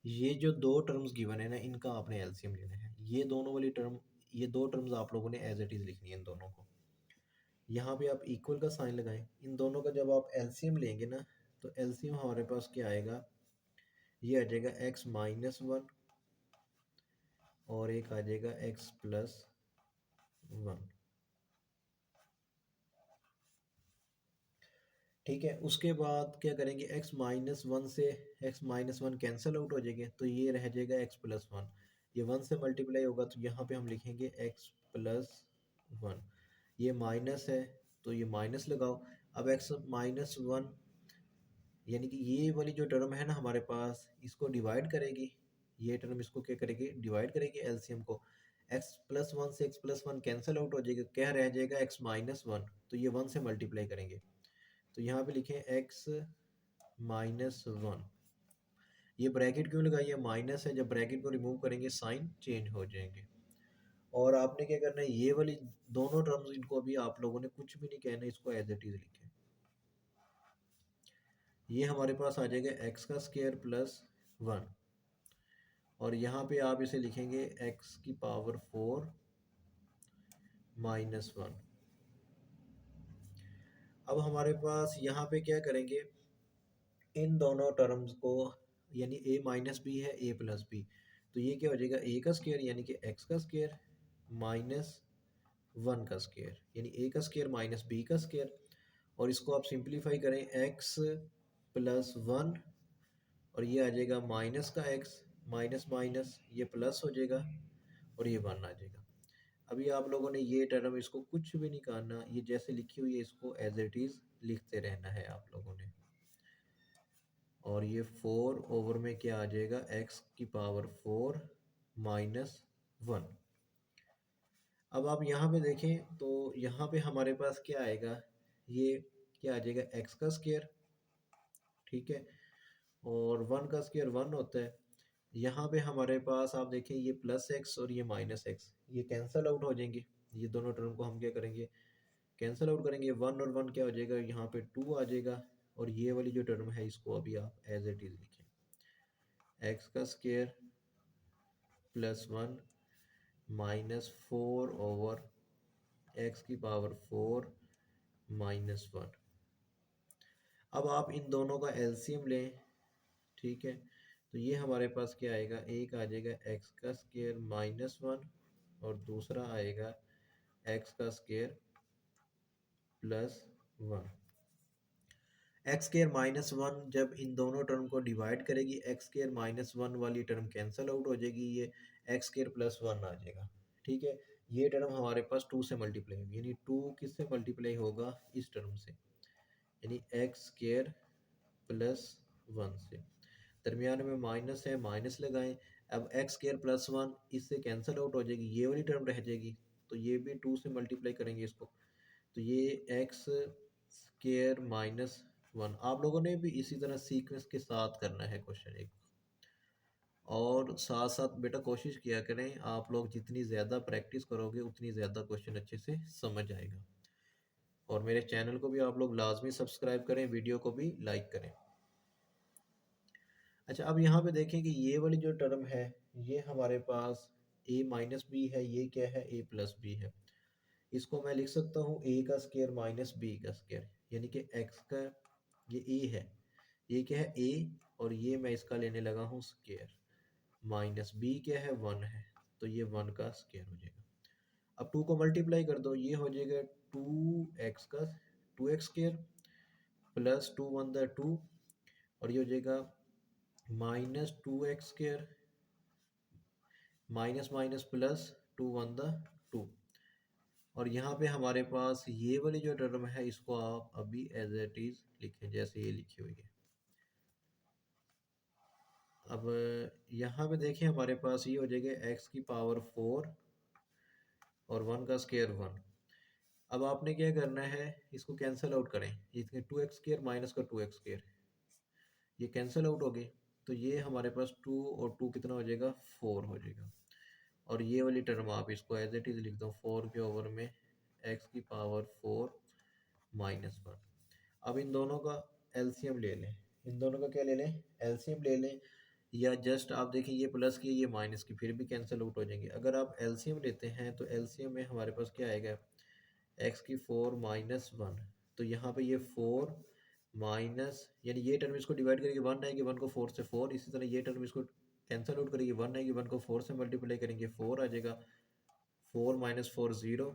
ये जो दो टर्म्स गिवन है ना इनका आपने एलसीएम लेना है। ये दोनों वाली टर्म, ये दो टर्म्स आप लोगों ने एज इट इज़ लिखनी है इन दोनों को। यहाँ पे आप इक्वल का साइन लगाएं, इन दोनों का जब आप एलसीएम लेंगे ना तो एलसीएम हमारे पास क्या आएगा, ये आ जाएगा एक्स माइनस वन और एक आ जाएगा एक्स प्लस 1। ठीक है, उसके बाद क्या करेंगे, x-1 से x-1 कैंसिल आउट हो जाएंगे, तो ये रह जाएगा x+1। ये 1 से मल्टीप्लाई होगा तो यहाँ पे हम लिखेंगे x+1। ये माइनस है तो ये माइनस लगाओ। अब x-1 यानी कि ये वाली जो टर्म है ना हमारे पास, इसको डिवाइड करेगी। ये टर्म इसको क्या करेगी, डिवाइड करेगी एलसीएम को। x+1 से x+1 कैंसिल आउट हो जाएगा, क्या रह जाएगा x-1। तो ये 1 से मल्टीप्लाई करेंगे, तो यहाँ पे लिखें x-1। ये ब्रैकेट क्यों लगाई है, माइनस है, जब ब्रैकेट को रिमूव करेंगे साइन चेंज हो जाएंगे। और आपने क्या करना है, ये वाली दोनों टर्म्स इनको अभी आप लोगों ने कुछ भी नहीं कहना, इसको एज इट इज लिखें। ये हमारे पास आ जाएगा x का स्क्वायर प्लस 1, और यहाँ पे आप इसे लिखेंगे x की पावर 4 माइनस 1। अब हमारे पास यहाँ पे क्या करेंगे, इन दोनों टर्म्स को, यानी a माइनस बी है a प्लस बी, तो ये क्या हो जाएगा, a का स्क्वायर यानी कि x का स्क्वायर माइनस 1 का स्क्वायर, यानी a का स्क्वायर माइनस b का स्क्वायर। और इसको आप सिंप्लीफाई करें, x+1, और ये आ जाएगा माइनस का x, माइनस माइनस ये प्लस हो जाएगा, और ये 1 आ जाएगा। अभी आप लोगों ने ये टर्म, इसको कुछ भी नहीं करना, ये जैसे लिखी हुई है इसको एज इट इज़ लिखते रहना है आप लोगों ने। और ये 4 ओवर में क्या आ जाएगा, x की पावर 4 माइनस 1। अब आप यहाँ पे देखें तो यहाँ पे हमारे पास क्या आएगा, ये क्या आ जाएगा, x का स्क्वायर, ठीक है, और 1 का स्क्वायर 1 होता है। यहाँ पे हमारे पास आप देखें ये प्लस x और ये माइनस x, ये कैंसल आउट हो जाएंगे। ये दोनों टर्म को हम क्या करेंगे, कैंसिल आउट करेंगे। 1 और 1 क्या हो जाएगा, यहाँ पे 2 आ जाएगा। और ये वाली जो टर्म है इसको अभी आप एज इट इज लिखें, x का square plus 1 minus 4 over x की पावर 4 माइनस 1। अब आप इन दोनों का एलसीएम लें, ठीक है, तो ये हमारे पास क्या आएगा, एक आ जाएगा x का स्क्वायर माइनस 1, और दूसरा आएगा x का square plus 1। X square minus 1 जब इन दोनों टर्म को डिवाइड करेगी, एक्स स्क्वायर माइनस 1 वाली टर्म कैंसिल आउट हो जाएगी, ये एक्स स्क्वायर प्लस 1 आ जाएगा। ठीक है, ये टर्म हमारे पास 2 से मल्टीप्लाई होगी, यानी 2 किससे मल्टीप्लाई होगा, इस टर्म से, यानी एक्स स्क्वायर प्लस 1 से। दरमियान में माइनस है, माइनस लगाएं। अब एक्स स्क्वायर प्लस 1 इससे कैंसिल आउट हो जाएगी, ये वाली टर्म रह जाएगी, तो ये भी 2 से मल्टीप्लाई करेंगे इसको, तो ये एक्स स्क्वायर माइनस 1। आप लोगों ने भी इसी तरह सीक्वेंस के साथ करना है क्वेश्चन एक, और साथ साथ बेटा कोशिश किया करें, आप लोग जितनी ज़्यादा प्रैक्टिस करोगे उतनी ज़्यादा क्वेश्चन अच्छे से समझ आएगा। और मेरे चैनल को भी आप लोग लाजमी सब्सक्राइब करें, वीडियो को भी लाइक करें। अच्छा, अब यहाँ पे देखें कि ये वाली जो टर्म है, ये हमारे पास a माइनस बी है, ये क्या है, a प्लस बी है। इसको मैं लिख सकता हूँ a का स्क्वायर माइनस b का स्क्वायर, यानी कि x का, ये a है, ये क्या है a, और ये मैं इसका लेने लगा हूँ स्क्वायर, माइनस b क्या है, 1 है, तो ये 1 का स्क्वायर हो जाएगा। अब 2 को मल्टीप्लाई कर दो, ये हो जाएगा 2x का 2x स्क्वायर प्लस 2 1 द 2, और ये हो जाएगा minus 2x square minus minus plus 2 1 the 2। और यहाँ पे हमारे पास ये वाली जो टर्म है इसको आप अभी एज इट इज लिखें, जैसे ये लिखी हुई है। अब यहाँ पे देखें हमारे पास ये हो जाएगा x की पावर 4 और 1 का स्क्वायर 1। अब आपने क्या करना है, इसको कैंसिल आउट करें, इसके 2x स्क्वायर माइनस का 2x स्क्वायर, ये कैंसिल आउट हो गए, तो ये हमारे पास 2 और 2 कितना हो जाएगा, 4 हो जाएगा। और ये वाली टर्म आप इसको एज इट इज लिख दो, 4 के ओवर में x की पावर 4 माइनस 1। अब इन दोनों का एलसीएम ले लें, इन दोनों का क्या ले लें, एलसीएम ले लें, या जस्ट आप देखिए ये प्लस की ये माइनस की फिर भी कैंसिल आउट हो जाएंगे। अगर आप एलसीएम लेते हैं तो एलसीएम में हमारे पास क्या आएगा, x की 4 माइनस 1, तो यहाँ पे ये 4 माइनस, यानी ये टर्म इसको डिवाइड करेंगे 1 आएगी, 1 को 4 से 4, इसी तरह ये टर्म इसको कैंसिल आउट करेंगे, 1 आएगी, 1 को 4 से मल्टीप्लाई करेंगे 4 आ जाएगा, 4 माइनस 4 ज़ीरो,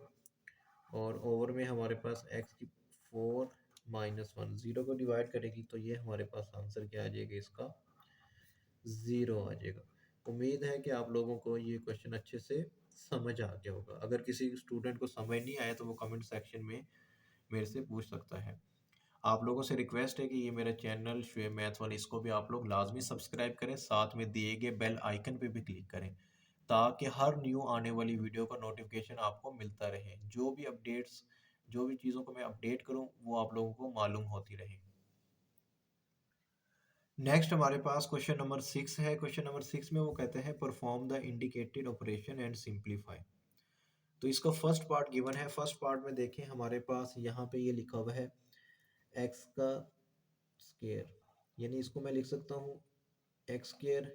और ओवर में हमारे पास x की 4 माइनस 1 ज़ीरो को डिवाइड करेगी तो ये हमारे पास आंसर क्या आ जाएगा, इसका 0 आ जाएगा। उम्मीद है कि आप लोगों को ये क्वेश्चन अच्छे से समझ आ गया होगा। अगर किसी स्टूडेंट को समझ नहीं आया तो वो कमेंट सेक्शन में मेरे से पूछ सकता है। आप लोगों से रिक्वेस्ट है कि ये मेरा चैनल शुएब मैथ्स वाला, इसको भी आप लोग लाजमी सब्सक्राइब करें, साथ में दिए गए बेल आइकन पे भी क्लिक करें ताकि हर न्यू आने वाली वीडियो का नोटिफिकेशन आपको मिलता रहे। जो भी अपडेट्स, जो भी चीज़ों को मैं अपडेट करूं वो आप लोगों को मालूम होती रहे। नेक्स्ट हमारे पास क्वेश्चन नंबर 6 है। क्वेश्चन नंबर 6 में वो कहते हैं perform the indicated operation and simplify. तो इसका फर्स्ट पार्ट गिवन है। फर्स्ट पार्ट में देखें हमारे पास यहाँ पे ये लिखा हुआ है एक्स का स्केयर, यानी इसको मैं लिख सकता हूँ एक्स स्केयर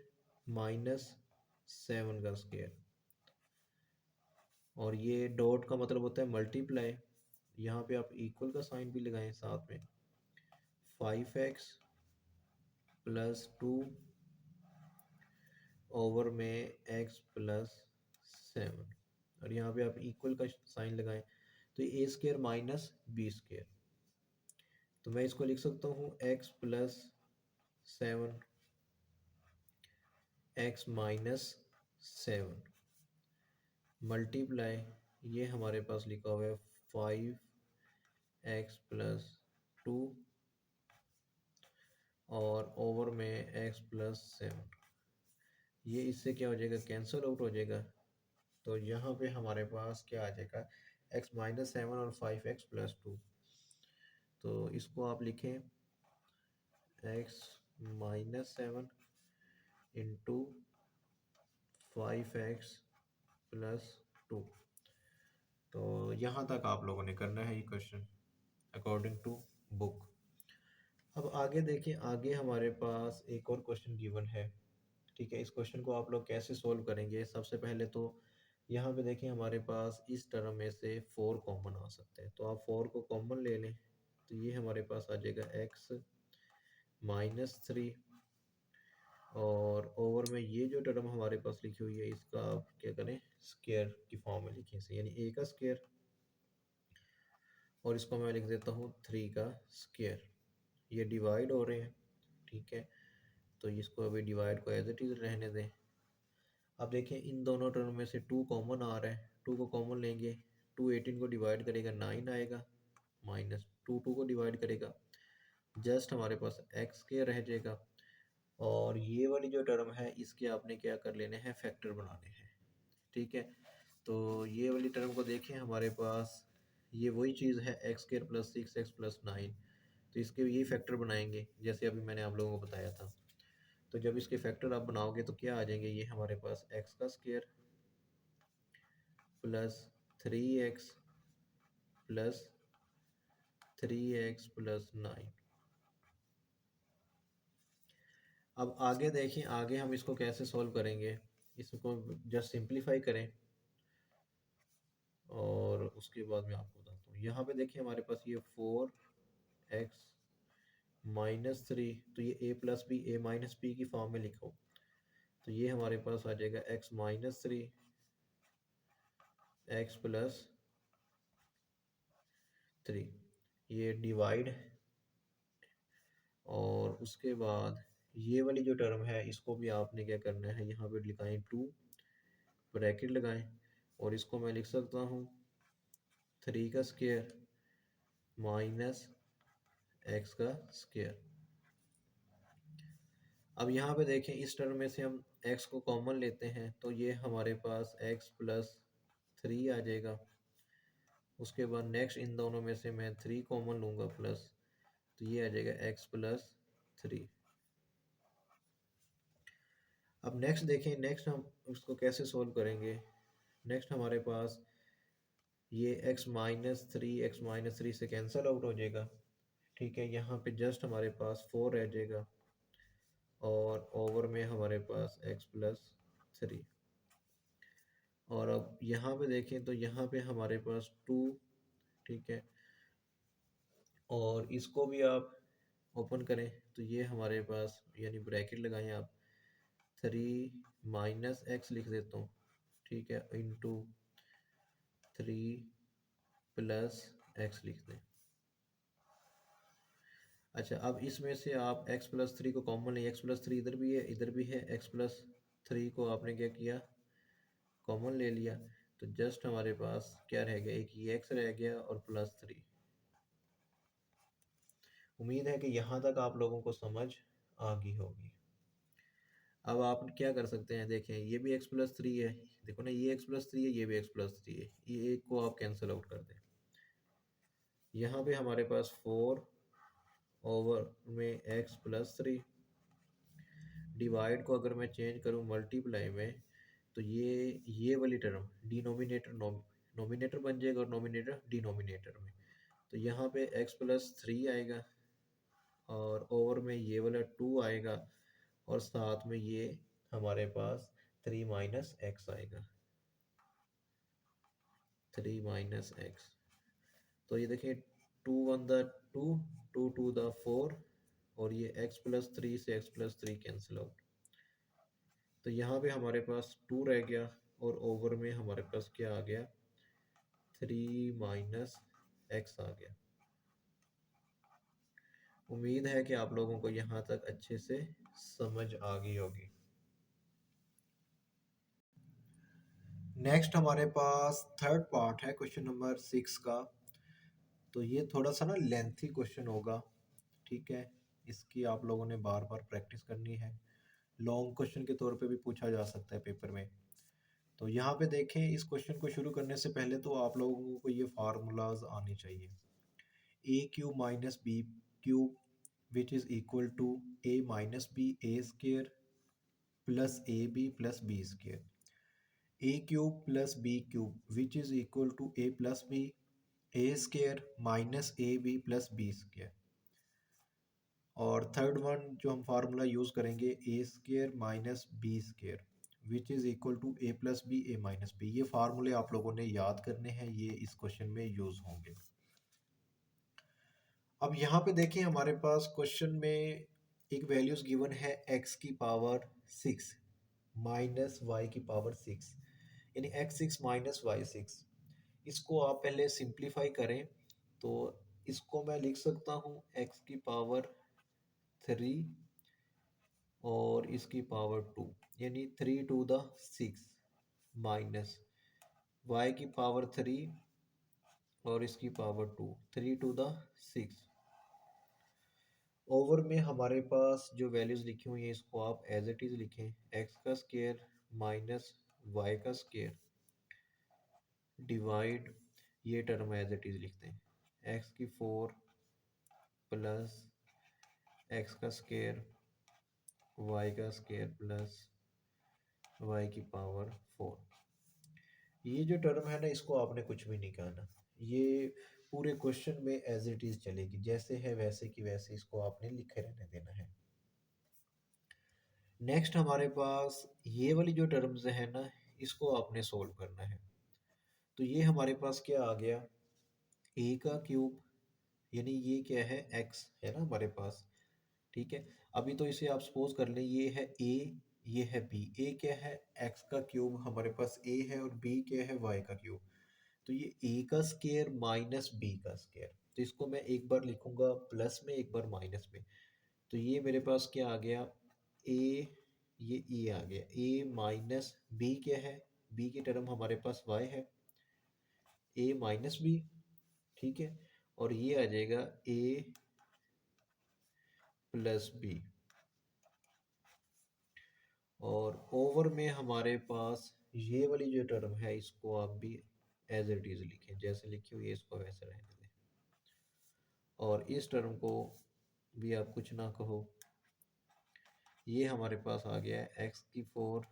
माइनस 7 का स्केयर, और ये डॉट का मतलब होता है मल्टीप्लाई। यहाँ पे आप इक्वल का साइन भी लगाएं साथ में, 5x प्लस 2 ओवर में x प्लस 7, और यहाँ पे आप इक्वल का साइन लगाएं तो ए स्केयर माइनस बी स्केयर। तो मैं इसको लिख सकता हूँ x plus 7 x minus 7 multiply, ये हमारे पास लिखा हुआ है 5x प्लस 2 और ओवर में x प्लस 7। ये इससे क्या हो जाएगा, कैंसिल आउट हो जाएगा। तो यहाँ पे हमारे पास क्या आ जाएगा, x माइनस 7 और 5x प्लस 2। तो इसको आप लिखें x minus 7 into 5x plus 2। तो यहाँ तक आप लोगों ने करना है ये क्वेश्चन अकॉर्डिंग टू बुक। अब आगे देखें, आगे हमारे पास एक और क्वेश्चन गिवन है। ठीक है, इस क्वेश्चन को आप लोग कैसे सोल्व करेंगे। सबसे पहले तो यहाँ पे देखें हमारे पास इस टर्म में से 4 कॉमन आ सकते हैं, तो आप 4 को कॉमन ले लें तो ये हमारे पास आ जाएगा x माइनस 3, और ओवर में ये जो टर्म हमारे पास लिखी हुई है इसका आप क्या करें, स्केयर की फॉर्म में लिखें इसे, यानी a का स्केयर, और इसको मैं लिख देता हूँ 3 का स्केयर। ये डिवाइड हो रहे हैं, ठीक है, तो इसको अभी डिवाइड को एज इट इज रहने दें। अब देखें इन दोनों टर्म में से 2 कॉमन आ रहा है, 2 को कॉमन लेंगे, 2 18 को डिवाइड करेगा 9 आएगा, माइनस 2 को डिवाइड करेगा, जस्ट हमारे पास x के रह जाएगा। और ये वाली जो टर्म है इसके आपने क्या कर लेने हैं, फैक्टर बनाने हैं। ठीक है, तो ये वाली टर्म को देखें हमारे पास ये वही चीज़ है x square plus 6x plus 9। तो इसके ये फैक्टर बनाएंगे जैसे अभी मैंने आप लोगों को बताया था। तो जब इसके फैक्टर आप बनाओगे तो क्या आ जाएंगे, ये हमारे पास एक्स का square plus 3x plus 3x plus 9। अब आगे देखें, आगे हम इसको कैसे सॉल्व करेंगे। इसको जस्ट सिंप्लीफाई करें और उसके बाद मैं आपको बताता हूँ। यहाँ पे देखिए हमारे पास ये 4x माइनस 3, तो ये a plus b a minus b की फॉर्म में लिखो, तो ये हमारे पास आ जाएगा x माइनस 3 x प्लस 3, ये डिवाइड, और उसके बाद ये वाली जो टर्म है इसको भी आपने क्या करना है, यहाँ पे लिखाएं 2 ब्रैकेट लगाएं, और इसको मैं लिख सकता हूँ 3 का स्क्वायर माइनस x का स्क्वायर। अब यहाँ पे देखें इस टर्म में से हम x को कॉमन लेते हैं तो ये हमारे पास x प्लस 3 आ जाएगा। उसके बाद नेक्स्ट इन दोनों में से मैं 3 कॉमन लूँगा प्लस, तो ये आ जाएगा x प्लस 3। अब नेक्स्ट देखें, नेक्स्ट हम उसको कैसे सोल्व करेंगे। नेक्स्ट हमारे पास ये x माइनस 3 x माइनस 3 से कैंसिल आउट हो जाएगा। ठीक है, यहाँ पे जस्ट हमारे पास 4 रह जाएगा, और ओवर में हमारे पास x प्लस 3। और अब यहाँ पे देखें तो यहाँ पे हमारे पास 2, ठीक है, और इसको भी आप ओपन करें तो ये हमारे पास यानी ब्रैकेट लगाएं आप, 3 माइनस एक्स लिख देता हूँ, ठीक है, इंटू 3 प्लस एक्स लिख दें। अच्छा, अब इसमें से आप x प्लस थ्री को कॉमन लें, x प्लस थ्री इधर भी है इधर भी है, x प्लस थ्री को आपने क्या किया, कॉमन ले लिया। तो जस्ट हमारे पास क्या रह गया, एक ये x रह गया और प्लस थ्री। उम्मीद है कि यहाँ तक आप लोगों को समझ आ गई होगी। अब आप क्या कर सकते हैं, देखें ये भी x प्लस थ्री है, देखो ना ये x प्लस थ्री है, ये भी x प्लस थ्री है, ये एक को आप कैंसिल आउट कर दें। यहाँ पे हमारे पास 4 ओवर में x प्लस थ्री, डिवाइड को अगर मैं चेंज करूँ मल्टीप्लाई में, तो ये वाली टर्म डिनोमिनेटर नोमिनेटर बन जाएगा और नोमिनेटर डिनोमिनेटर में। तो यहाँ पे x प्लस थ्री आएगा और ओवर में ये वाला 2 आएगा और साथ में ये हमारे पास 3 माइनस एक्स आएगा, 3 माइनस एक्स। तो ये देखिए 2 वन द 2, 2 टू द 4 और ये x प्लस थ्री से x plus three cancel out. तो यहाँ पे हमारे पास 2 रह गया और ओवर में हमारे पास क्या आ गया, 3 माइनस एक्स आ गया। उम्मीद है कि आप लोगों को यहाँ तक अच्छे से समझ आ गई होगी। नेक्स्ट हमारे पास थर्ड पार्ट है क्वेश्चन नंबर 6 का। तो ये थोड़ा सा ना लेंथी क्वेश्चन होगा, ठीक है, इसकी आप लोगों ने बार बार प्रैक्टिस करनी है। लॉन्ग क्वेश्चन के तौर पे भी पूछा जा सकता है पेपर में। तो यहाँ पे देखें, इस क्वेश्चन को शुरू करने से पहले तो आप लोगों को ये फार्मूलाज आने चाहिए। A cube minus b cube which is equal to a minus b a square plus a b plus b square, a cube plus b cube which is equal to a plus b a square minus a b plus b square. और third one जो हम formula use करेंगे, a square minus b square which is equal to a plus b a minus b. ये फार्मूले आप लोगों ने याद करने हैं, ये इस क्वेश्चन में यूज़ होंगे। अब यहाँ पे देखें, हमारे पास क्वेश्चन में एक वैल्यूज़ गिवन है x की पावर 6 माइनस वाई की पावर 6, यानी x6 माइनस y6। इसको आप पहले सिंप्लीफाई करें तो इसको मैं लिख सकता हूँ x की पावर 3 और इसकी पावर 2, यानी 3 टू द 6 माइनस y की पावर 3 और इसकी पावर 2, 3 टू द 6। ओवर में हमारे पास जो वैल्यूज़ लिखी हुई हैं इसको आप एज इट इज़ लिखें, x का स्केयर माइनस y का स्केयर डिवाइड, ये टर्म एज इट इज़ लिखते हैं, x की 4 प्लस x का स्केयर y का स्केयर प्लस y की पावर 4। ये जो टर्म है ना, इसको आपने कुछ भी नहीं कहना, ये पूरे क्वेश्चन में एज इट इज़ चलेगी, जैसे है वैसे की वैसे इसको आपने लिखे रहने देना है। नेक्स्ट हमारे पास ये वाली जो टर्म्स है ना, इसको आपने सोल्व करना है। तो ये हमारे पास क्या आ गया, a का क्यूब, यानी ये क्या है x है ना हमारे पास, ठीक है। अभी तो इसे आप सपोज कर लें ये है a, ये है b। a क्या है, x का क्यूब, हमारे पास a है, और b क्या है, y का क्यूब। तो ये a का स्केयर माइनस b का स्केयर, तो इसको मैं एक बार लिखूंगा प्लस में एक बार माइनस में। तो ये मेरे पास क्या आ गया, a, ये e आ गया, a माइनस b क्या है, b की टर्म हमारे पास y है, a माइनस b, ठीक है। और ये आ जाएगा a प्लस b, और ओवर में हमारे पास ये वाली जो टर्म है इसको आप भी एज इट इज लिखें, जैसे लिखी हुई है इसको वैसे रहने दें। और इस टर्म को भी आप कुछ ना कहो, ये हमारे पास आ गया है एक्स की 4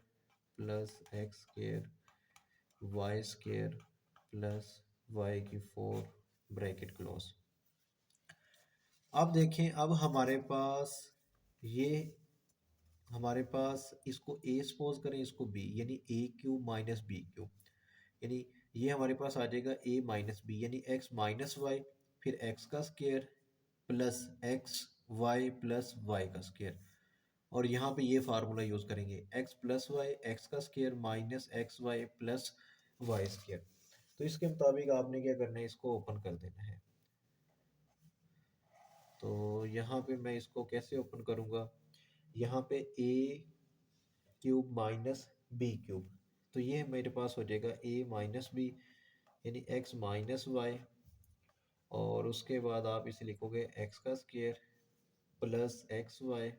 plus x square y square plus y की 4 ब्रैकेट क्लोज। अब देखें, अब हमारे पास ये, हमारे पास इसको a सपोज करें, इसको b, यानी a cube minus b cube, यानी ये हमारे पास आ जाएगा a माइनस बी, यानी x माइनस वाई, फिर x का square plus x y plus y का स्केयर। और यहाँ पे ये फार्मूला यूज़ करेंगे, x प्लस वाई, एक्स का square minus x y plus y square. तो इसके मुताबिक आपने क्या करना है, इसको ओपन कर देना है। तो यहाँ पे मैं इसको कैसे ओपन करूँगा, यहाँ पे a cube minus b cube, तो ये मेरे पास हो जाएगा ए माइनस बी यानी एक्स माइनस वाई, और उसके बाद आप इसे लिखोगे एक्स का square plus x y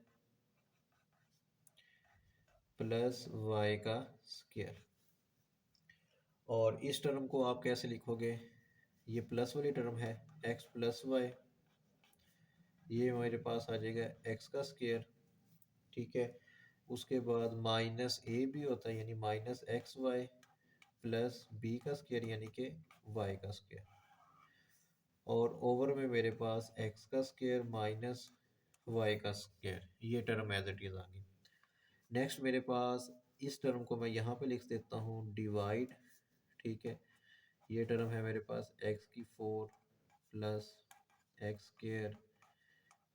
plus y का स्क्वायर। और इस टर्म को आप कैसे लिखोगे, ये प्लस वाली टर्म है एक्स प्लस वाई, ये मेरे पास आ जाएगा एक्स का स्क्वायर, ठीक है। उसके बाद माइनस ए भी होता है यानी minus x y plus b का स्क्वायर यानी कि वाई का स्क्वायर, और ओवर में मेरे पास एक्स का स्क्वायर माइनस वाई का स्क्वायर, ये टर्म एज इट इज़ आ गई। नेक्स्ट मेरे पास इस टर्म को मैं यहाँ पे लिख देता हूँ डिवाइड, ठीक है। ये टर्म है मेरे पास एक्स की four plus x square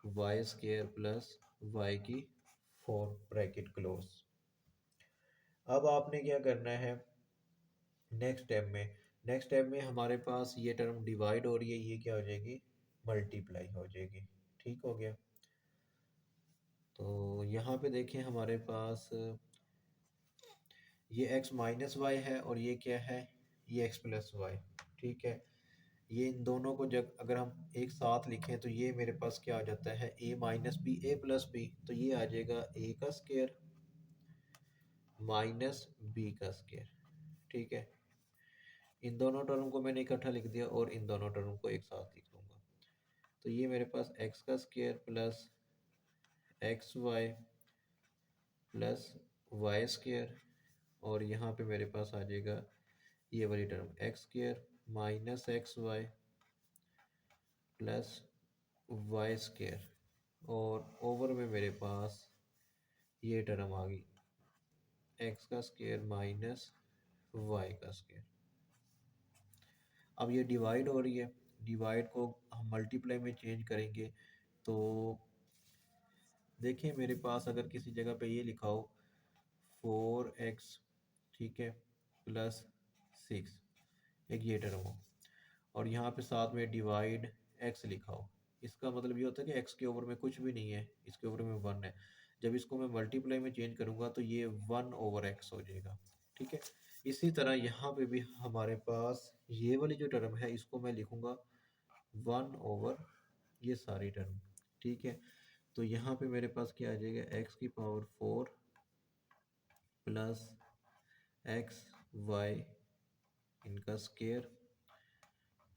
y square plus y की फोर ब्रैकेट क्लोज। अब आपने क्या करना है नेक्स्ट स्टेप में हमारे पास ये टर्म डिवाइड हो रही है, ये क्या हो जाएगी, मल्टीप्लाई हो जाएगी, ठीक हो गया। तो यहाँ पे देखें हमारे पास ये x माइनस वाई है और ये क्या है, ये x प्लस वाई, ठीक है। ये इन दोनों को जब अगर हम एक साथ लिखें तो ये मेरे पास क्या आ जाता है, a minus b a plus b, तो ये आ जाएगा a का स्क्वायर माइनस बी का स्क्वायर, ठीक है। इन दोनों टर्म को मैंने इकट्ठा लिख दिया और इन दोनों टर्म को एक साथ लिख लूँगा, तो ये मेरे पास x का square plus x y plus y square, और यहाँ पे मेरे पास आ जाएगा ये वाली term x square minus x y plus y square, और ओवर में मेरे पास ये टर्म आ गई एक्स का स्क्वायर माइनस वाई का स्क्वायर। अब ये डिवाइड हो रही है, डिवाइड को हम मल्टीप्लाई में चेंज करेंगे, तो देखिए मेरे पास अगर किसी जगह पे ये लिखा हो 4x, ठीक है, प्लस 6, एक ये टर्म हो, और यहाँ पे साथ में डिवाइड x लिखा हो, इसका मतलब ये होता है कि x के ओवर में कुछ भी नहीं है, इसके ओवर में 1 है। जब इसको मैं मल्टीप्लाई में चेंज करूँगा तो ये 1/x हो जाएगा, ठीक है। इसी तरह यहाँ पे भी हमारे पास ये वाली जो टर्म है इसको मैं लिखूँगा 1/, ये सारी टर्म, ठीक है। तो यहाँ पे मेरे पास क्या आ जाएगा, x की पावर 4 प्लस एक्स वाई इनका स्क्वायर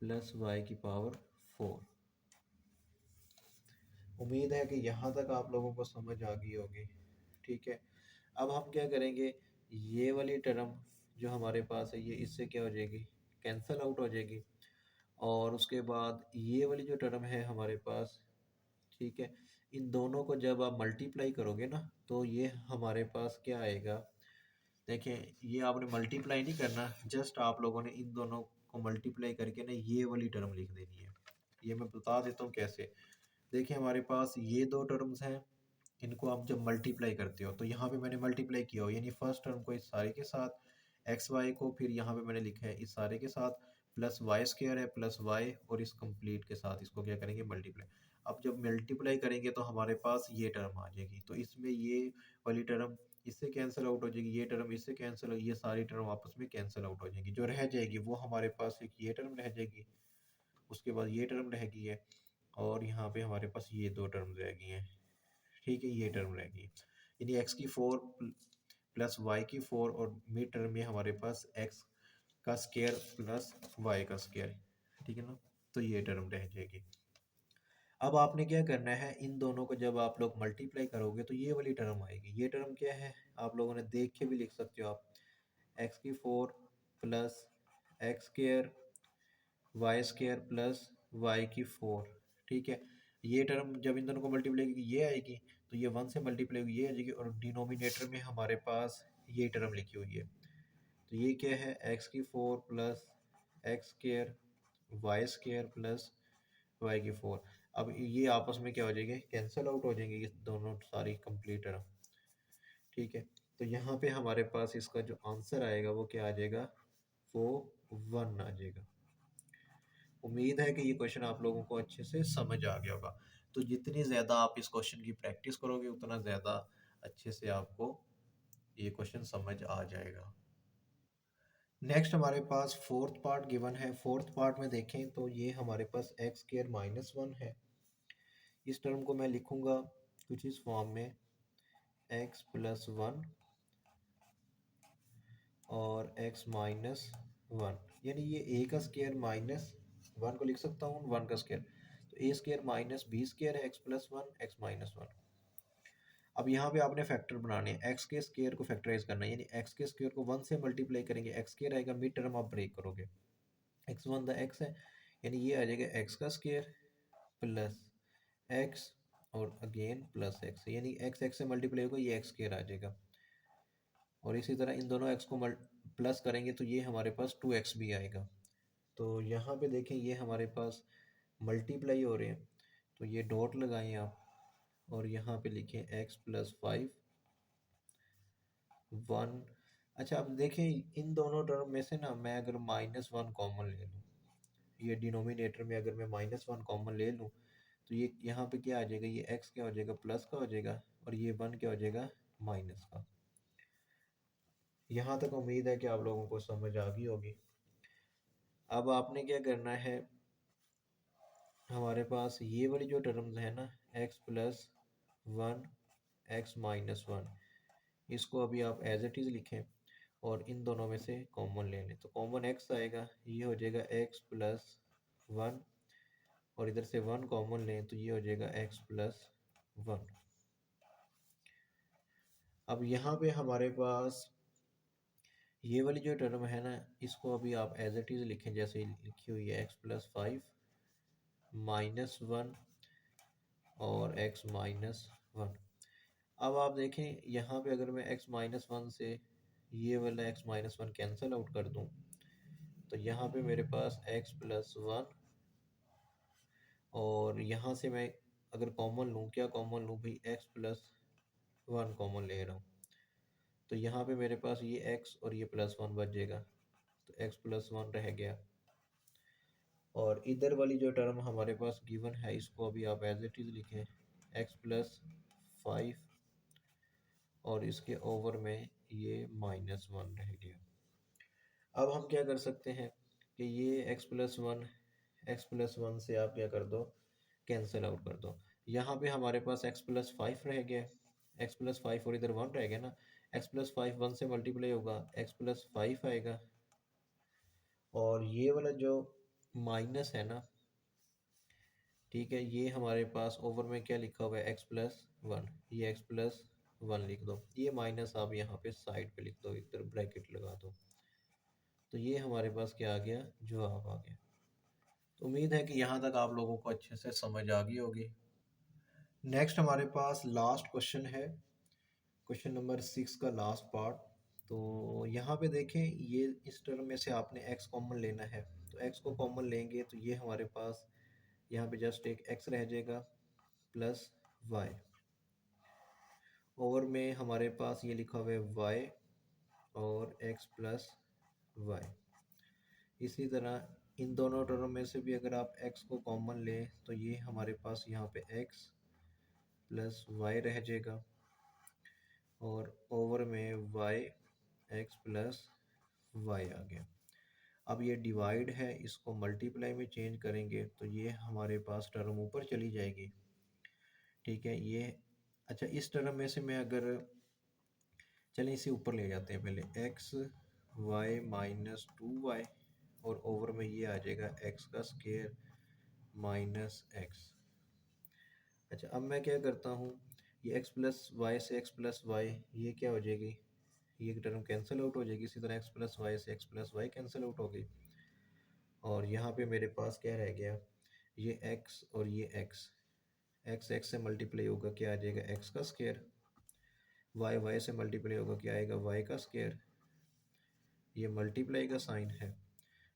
प्लस वाई की पावर 4। उम्मीद है कि यहाँ तक आप लोगों को समझ आ गई होगी, ठीक है। अब हम क्या करेंगे, ये वाली टर्म जो हमारे पास है ये इससे क्या हो जाएगी, कैंसल आउट हो जाएगी, और उसके बाद ये वाली जो टर्म है हमारे पास, ठीक है, इन दोनों को जब आप मल्टीप्लाई करोगे ना तो ये हमारे पास क्या आएगा, देखें ये आपने मल्टीप्लाई नहीं करना, जस्ट आप लोगों ने इन दोनों को मल्टीप्लाई करके ना ये वाली टर्म लिख देनी है। ये मैं बता देता हूँ कैसे। देखिए हमारे पास ये दो टर्म्स हैं, इनको आप जब मल्टीप्लाई करते हो तो यहाँ पे मैंने मल्टीप्लाई किया हो यानी फर्स्ट टर्म को इस सारे के साथ एक्स वाई को, फिर यहाँ पे मैंने लिखा है इस सारे के साथ प्लस वाई स्क्वायर है प्लस वाई, और इस कंप्लीट के साथ इसको क्या करेंगे, मल्टीप्लाई। अब जब मल्टीप्लाई करेंगे तो हमारे पास ये टर्म आ जाएगी, तो इसमें ये वाली टर्म इससे कैंसिल आउट हो जाएगी, ये टर्म इससे कैंसिल, ये सारी टर्म आपस में कैंसिल आउट हो जाएगी। जो रह जाएगी वो हमारे पास एक ये टर्म रह जाएगी, उसके बाद ये टर्म रह गई है, और यहाँ पे हमारे पास ये दो टर्म रह गई हैं, ठीक है, ये टर्म रह गई। यानी एक्स की 4 प्लस वाई की 4, और मिड टर्म में हमारे पास एक्स का स्क्वायर प्लस वाई का स्क्वायर, ठीक है ना, तो ये टर्म रह जाएगी। अब आपने क्या करना है, इन दोनों को जब आप लोग मल्टीप्लाई करोगे तो ये वाली टर्म आएगी, ये टर्म क्या है आप लोगों ने देख के भी लिख सकते हो आप, एक्स की 4 plus x square y square plus y की 4, ठीक है। ये टर्म जब इन दोनों को मल्टीप्लाई की ये आएगी, तो ये 1 से मल्टीप्लाई हुई ये आ जाएगी, और डिनोमिनेटर में हमारे पास ये टर्म लिखी हुई है, तो ये क्या है, एक्स की 4 plus x square y square plus y की 4। अब ये आपस में क्या हो जाएंगे, कैंसिल आउट हो जाएंगे ये दोनों सारी कंप्लीट टर्म, ठीक है। तो यहाँ पे हमारे पास इसका जो आंसर आएगा वो क्या आ जाएगा, वो 1 आ जाएगा। उम्मीद है कि ये क्वेश्चन आप लोगों को अच्छे से समझ आ गया होगा। तो जितनी ज़्यादा आप इस क्वेश्चन की प्रैक्टिस करोगे उतना ज़्यादा अच्छे से आपको ये क्वेश्चन समझ आ जाएगा। नेक्स्ट हमारे पास फोर्थ पार्ट गिवन है। फोर्थ पार्ट में देखें तो ये हमारे पास एक्स स्क्र -1 है। इस टर्म को मैं लिखूंगा कुछ इस फॉर्म में, x+1 और x-1, यानी ये a का स्क्वायर -1 को लिख सकता हूँ 1 का स्क्वायर, तो a square minus b square है x+1 x-1। अब यहाँ पे आपने फैक्टर बनाने हैं, x के स्क्वायर को फैक्टराइज करना है, यानी x के स्क्वायर को 1 से मल्टीप्लाई करेंगे, x स्क्वायर आएगा, मिड टर्म आप ब्रेक करोगे, x1 द x है, यानी ये आ जाएगा x का स्क्वायर प्लस x और अगेन प्लस x, यानी x से मल्टीप्लाई होगा, ये x स्क्वायर आ जाएगा। और इसी तरह इन दोनों x को प्लस करेंगे तो ये हमारे पास 2x भी आएगा। तो यहाँ पे देखें ये हमारे पास मल्टीप्लाई हो रहे हैं, तो ये डॉट लगाएं आप और यहाँ पे लिखें x+5 1। अच्छा अब देखें इन दोनों टर्म में से ना मैं अगर -1 कॉमन ले लूँ, ये डिनोमिनेटर में अगर मैं -1 कॉमन ले लूँ तो ये यहाँ पे क्या आ जाएगा, ये x क्या हो जाएगा, प्लस का हो जाएगा, और ये 1 क्या हो जाएगा, माइनस का। यहाँ तक उम्मीद है कि आप लोगों को समझ आ गई होगी। अब आपने क्या करना है, हमारे पास ये वाली जो टर्म्स है ना, x+1 x-1, इसको अभी आप एज इट इज़ लिखें और इन दोनों में से कॉमन ले लें, तो कॉमन x आएगा, ये हो जाएगा x+1, और इधर से 1 कॉमन लें तो ये हो जाएगा x+1। अब यहाँ पे हमारे पास ये वाली जो टर्म है ना, इसको अभी आप एज इट इज़ लिखें जैसे लिखी हुई है, x+5 -1 और x-1। अब आप देखें यहाँ पे अगर मैं x-1 से ये वाला x-1 कैंसिल आउट कर दूँ तो यहाँ पे मेरे पास x+1, और यहाँ से मैं अगर कॉमन लूँ, क्या कॉमन लूँ भाई, x+1 कॉमन ले रहा हूँ, तो यहाँ पे मेरे पास ये x और ये +1 बच जाएगा, तो x+1 रह गया। और इधर वाली जो टर्म हमारे पास गिवन है इसको अभी आप एज इट इज़ लिखें, x+5 और इसके ओवर में ये -1 रह गया। अब हम क्या कर सकते हैं कि ये x+1 से आप क्या कर दो, कैंसिल आउट कर दो। यहाँ पे हमारे पास x+5 रह गया, x+5 और इधर 1 रह गया ना, x+5 1 से मल्टीप्लाई होगा, x+5 आएगा, और ये वाला जो माइनस है ना, ठीक है, ये हमारे पास ओवर में क्या लिखा हुआ है, x+1, ये x+1 लिख दो, ये माइनस आप यहाँ पे साइड पे लिख दो, इधर ब्रैकेट लगा दो, तो ये हमारे पास क्या आ गया, जवाब आ गया। तो उम्मीद है कि यहाँ तक आप लोगों को अच्छे से समझ आ गई होगी। नेक्स्ट हमारे पास लास्ट क्वेश्चन है, क्वेश्चन नंबर 6 का लास्ट पार्ट। तो यहाँ पे देखें ये इस टर्म में से आपने x कॉमन लेना है, तो x को कॉमन लेंगे तो ये हमारे पास यहाँ पे जस्ट एक x रह जाएगा प्लस y, ओवर में हमारे पास ये लिखा हुआ है y और x+y। इसी तरह इन दोनों टर्म में से भी अगर आप x को कॉमन लें तो ये हमारे पास यहाँ पे x प्लस वाई रह जाएगा, और ओवर में y x+y आ गया। अब ये डिवाइड है, इसको मल्टीप्लाई में चेंज करेंगे तो ये हमारे पास टर्म ऊपर चली जाएगी, ठीक है ये। अच्छा इस टर्म में से मैं अगर, चलें इसे ऊपर ले जाते हैं पहले, x y-2y, और ओवर में ये आ जाएगा x का स्क्वायर -x। अच्छा अब मैं क्या करता हूँ, ये x+y से x+y ये क्या हो जाएगी, ये टर्म कैंसिल आउट हो जाएगी, इसी तरह x+y से x+y कैंसिल आउट हो गई, और यहाँ पे मेरे पास क्या रह गया, ये x और ये x से मल्टीप्लाई होगा, क्या आ जाएगा, x का स्क्वायर, y से मल्टीप्लाई होगा, क्या आएगा, y का स्क्वायर, ये मल्टीप्लाई का साइन है,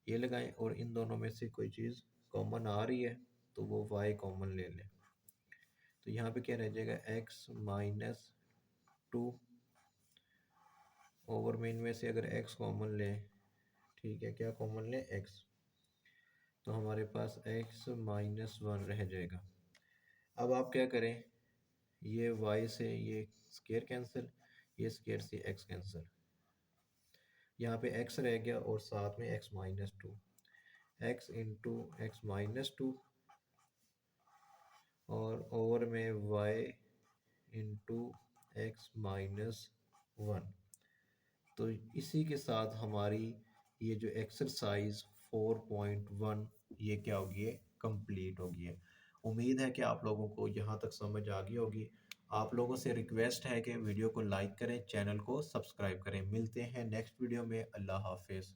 ये लगाएं, और इन दोनों में से कोई चीज़ कॉमन आ रही है तो वो y कॉमन ले लें, तो यहाँ पे क्या रह जाएगा, x-2, ओवर में इनमें से अगर x कॉमन लें, ठीक है, क्या कॉमन लें, एक्स। तो हमारे पास एक्स माइनस वन रह जाएगा। अब आप क्या करें, ये वाई से ये स्केयर कैंसिल, ये स्केयर से एक्स कैंसिल, यहाँ पे एक्स रह गया और साथ में x minus two, x into x minus two और ओवर में y into x minus one. तो इसी के साथ हमारी ये जो एक्सरसाइज 4.1 ये क्या होगी, ये कंप्लीट होगी है। उम्मीद है कि आप लोगों को यहाँ तक समझ आ गई होगी। आप लोगों से रिक्वेस्ट है कि वीडियो को लाइक करें, चैनल को सब्सक्राइब करें। मिलते हैं नेक्स्ट वीडियो में। अल्लाह हाफिज़।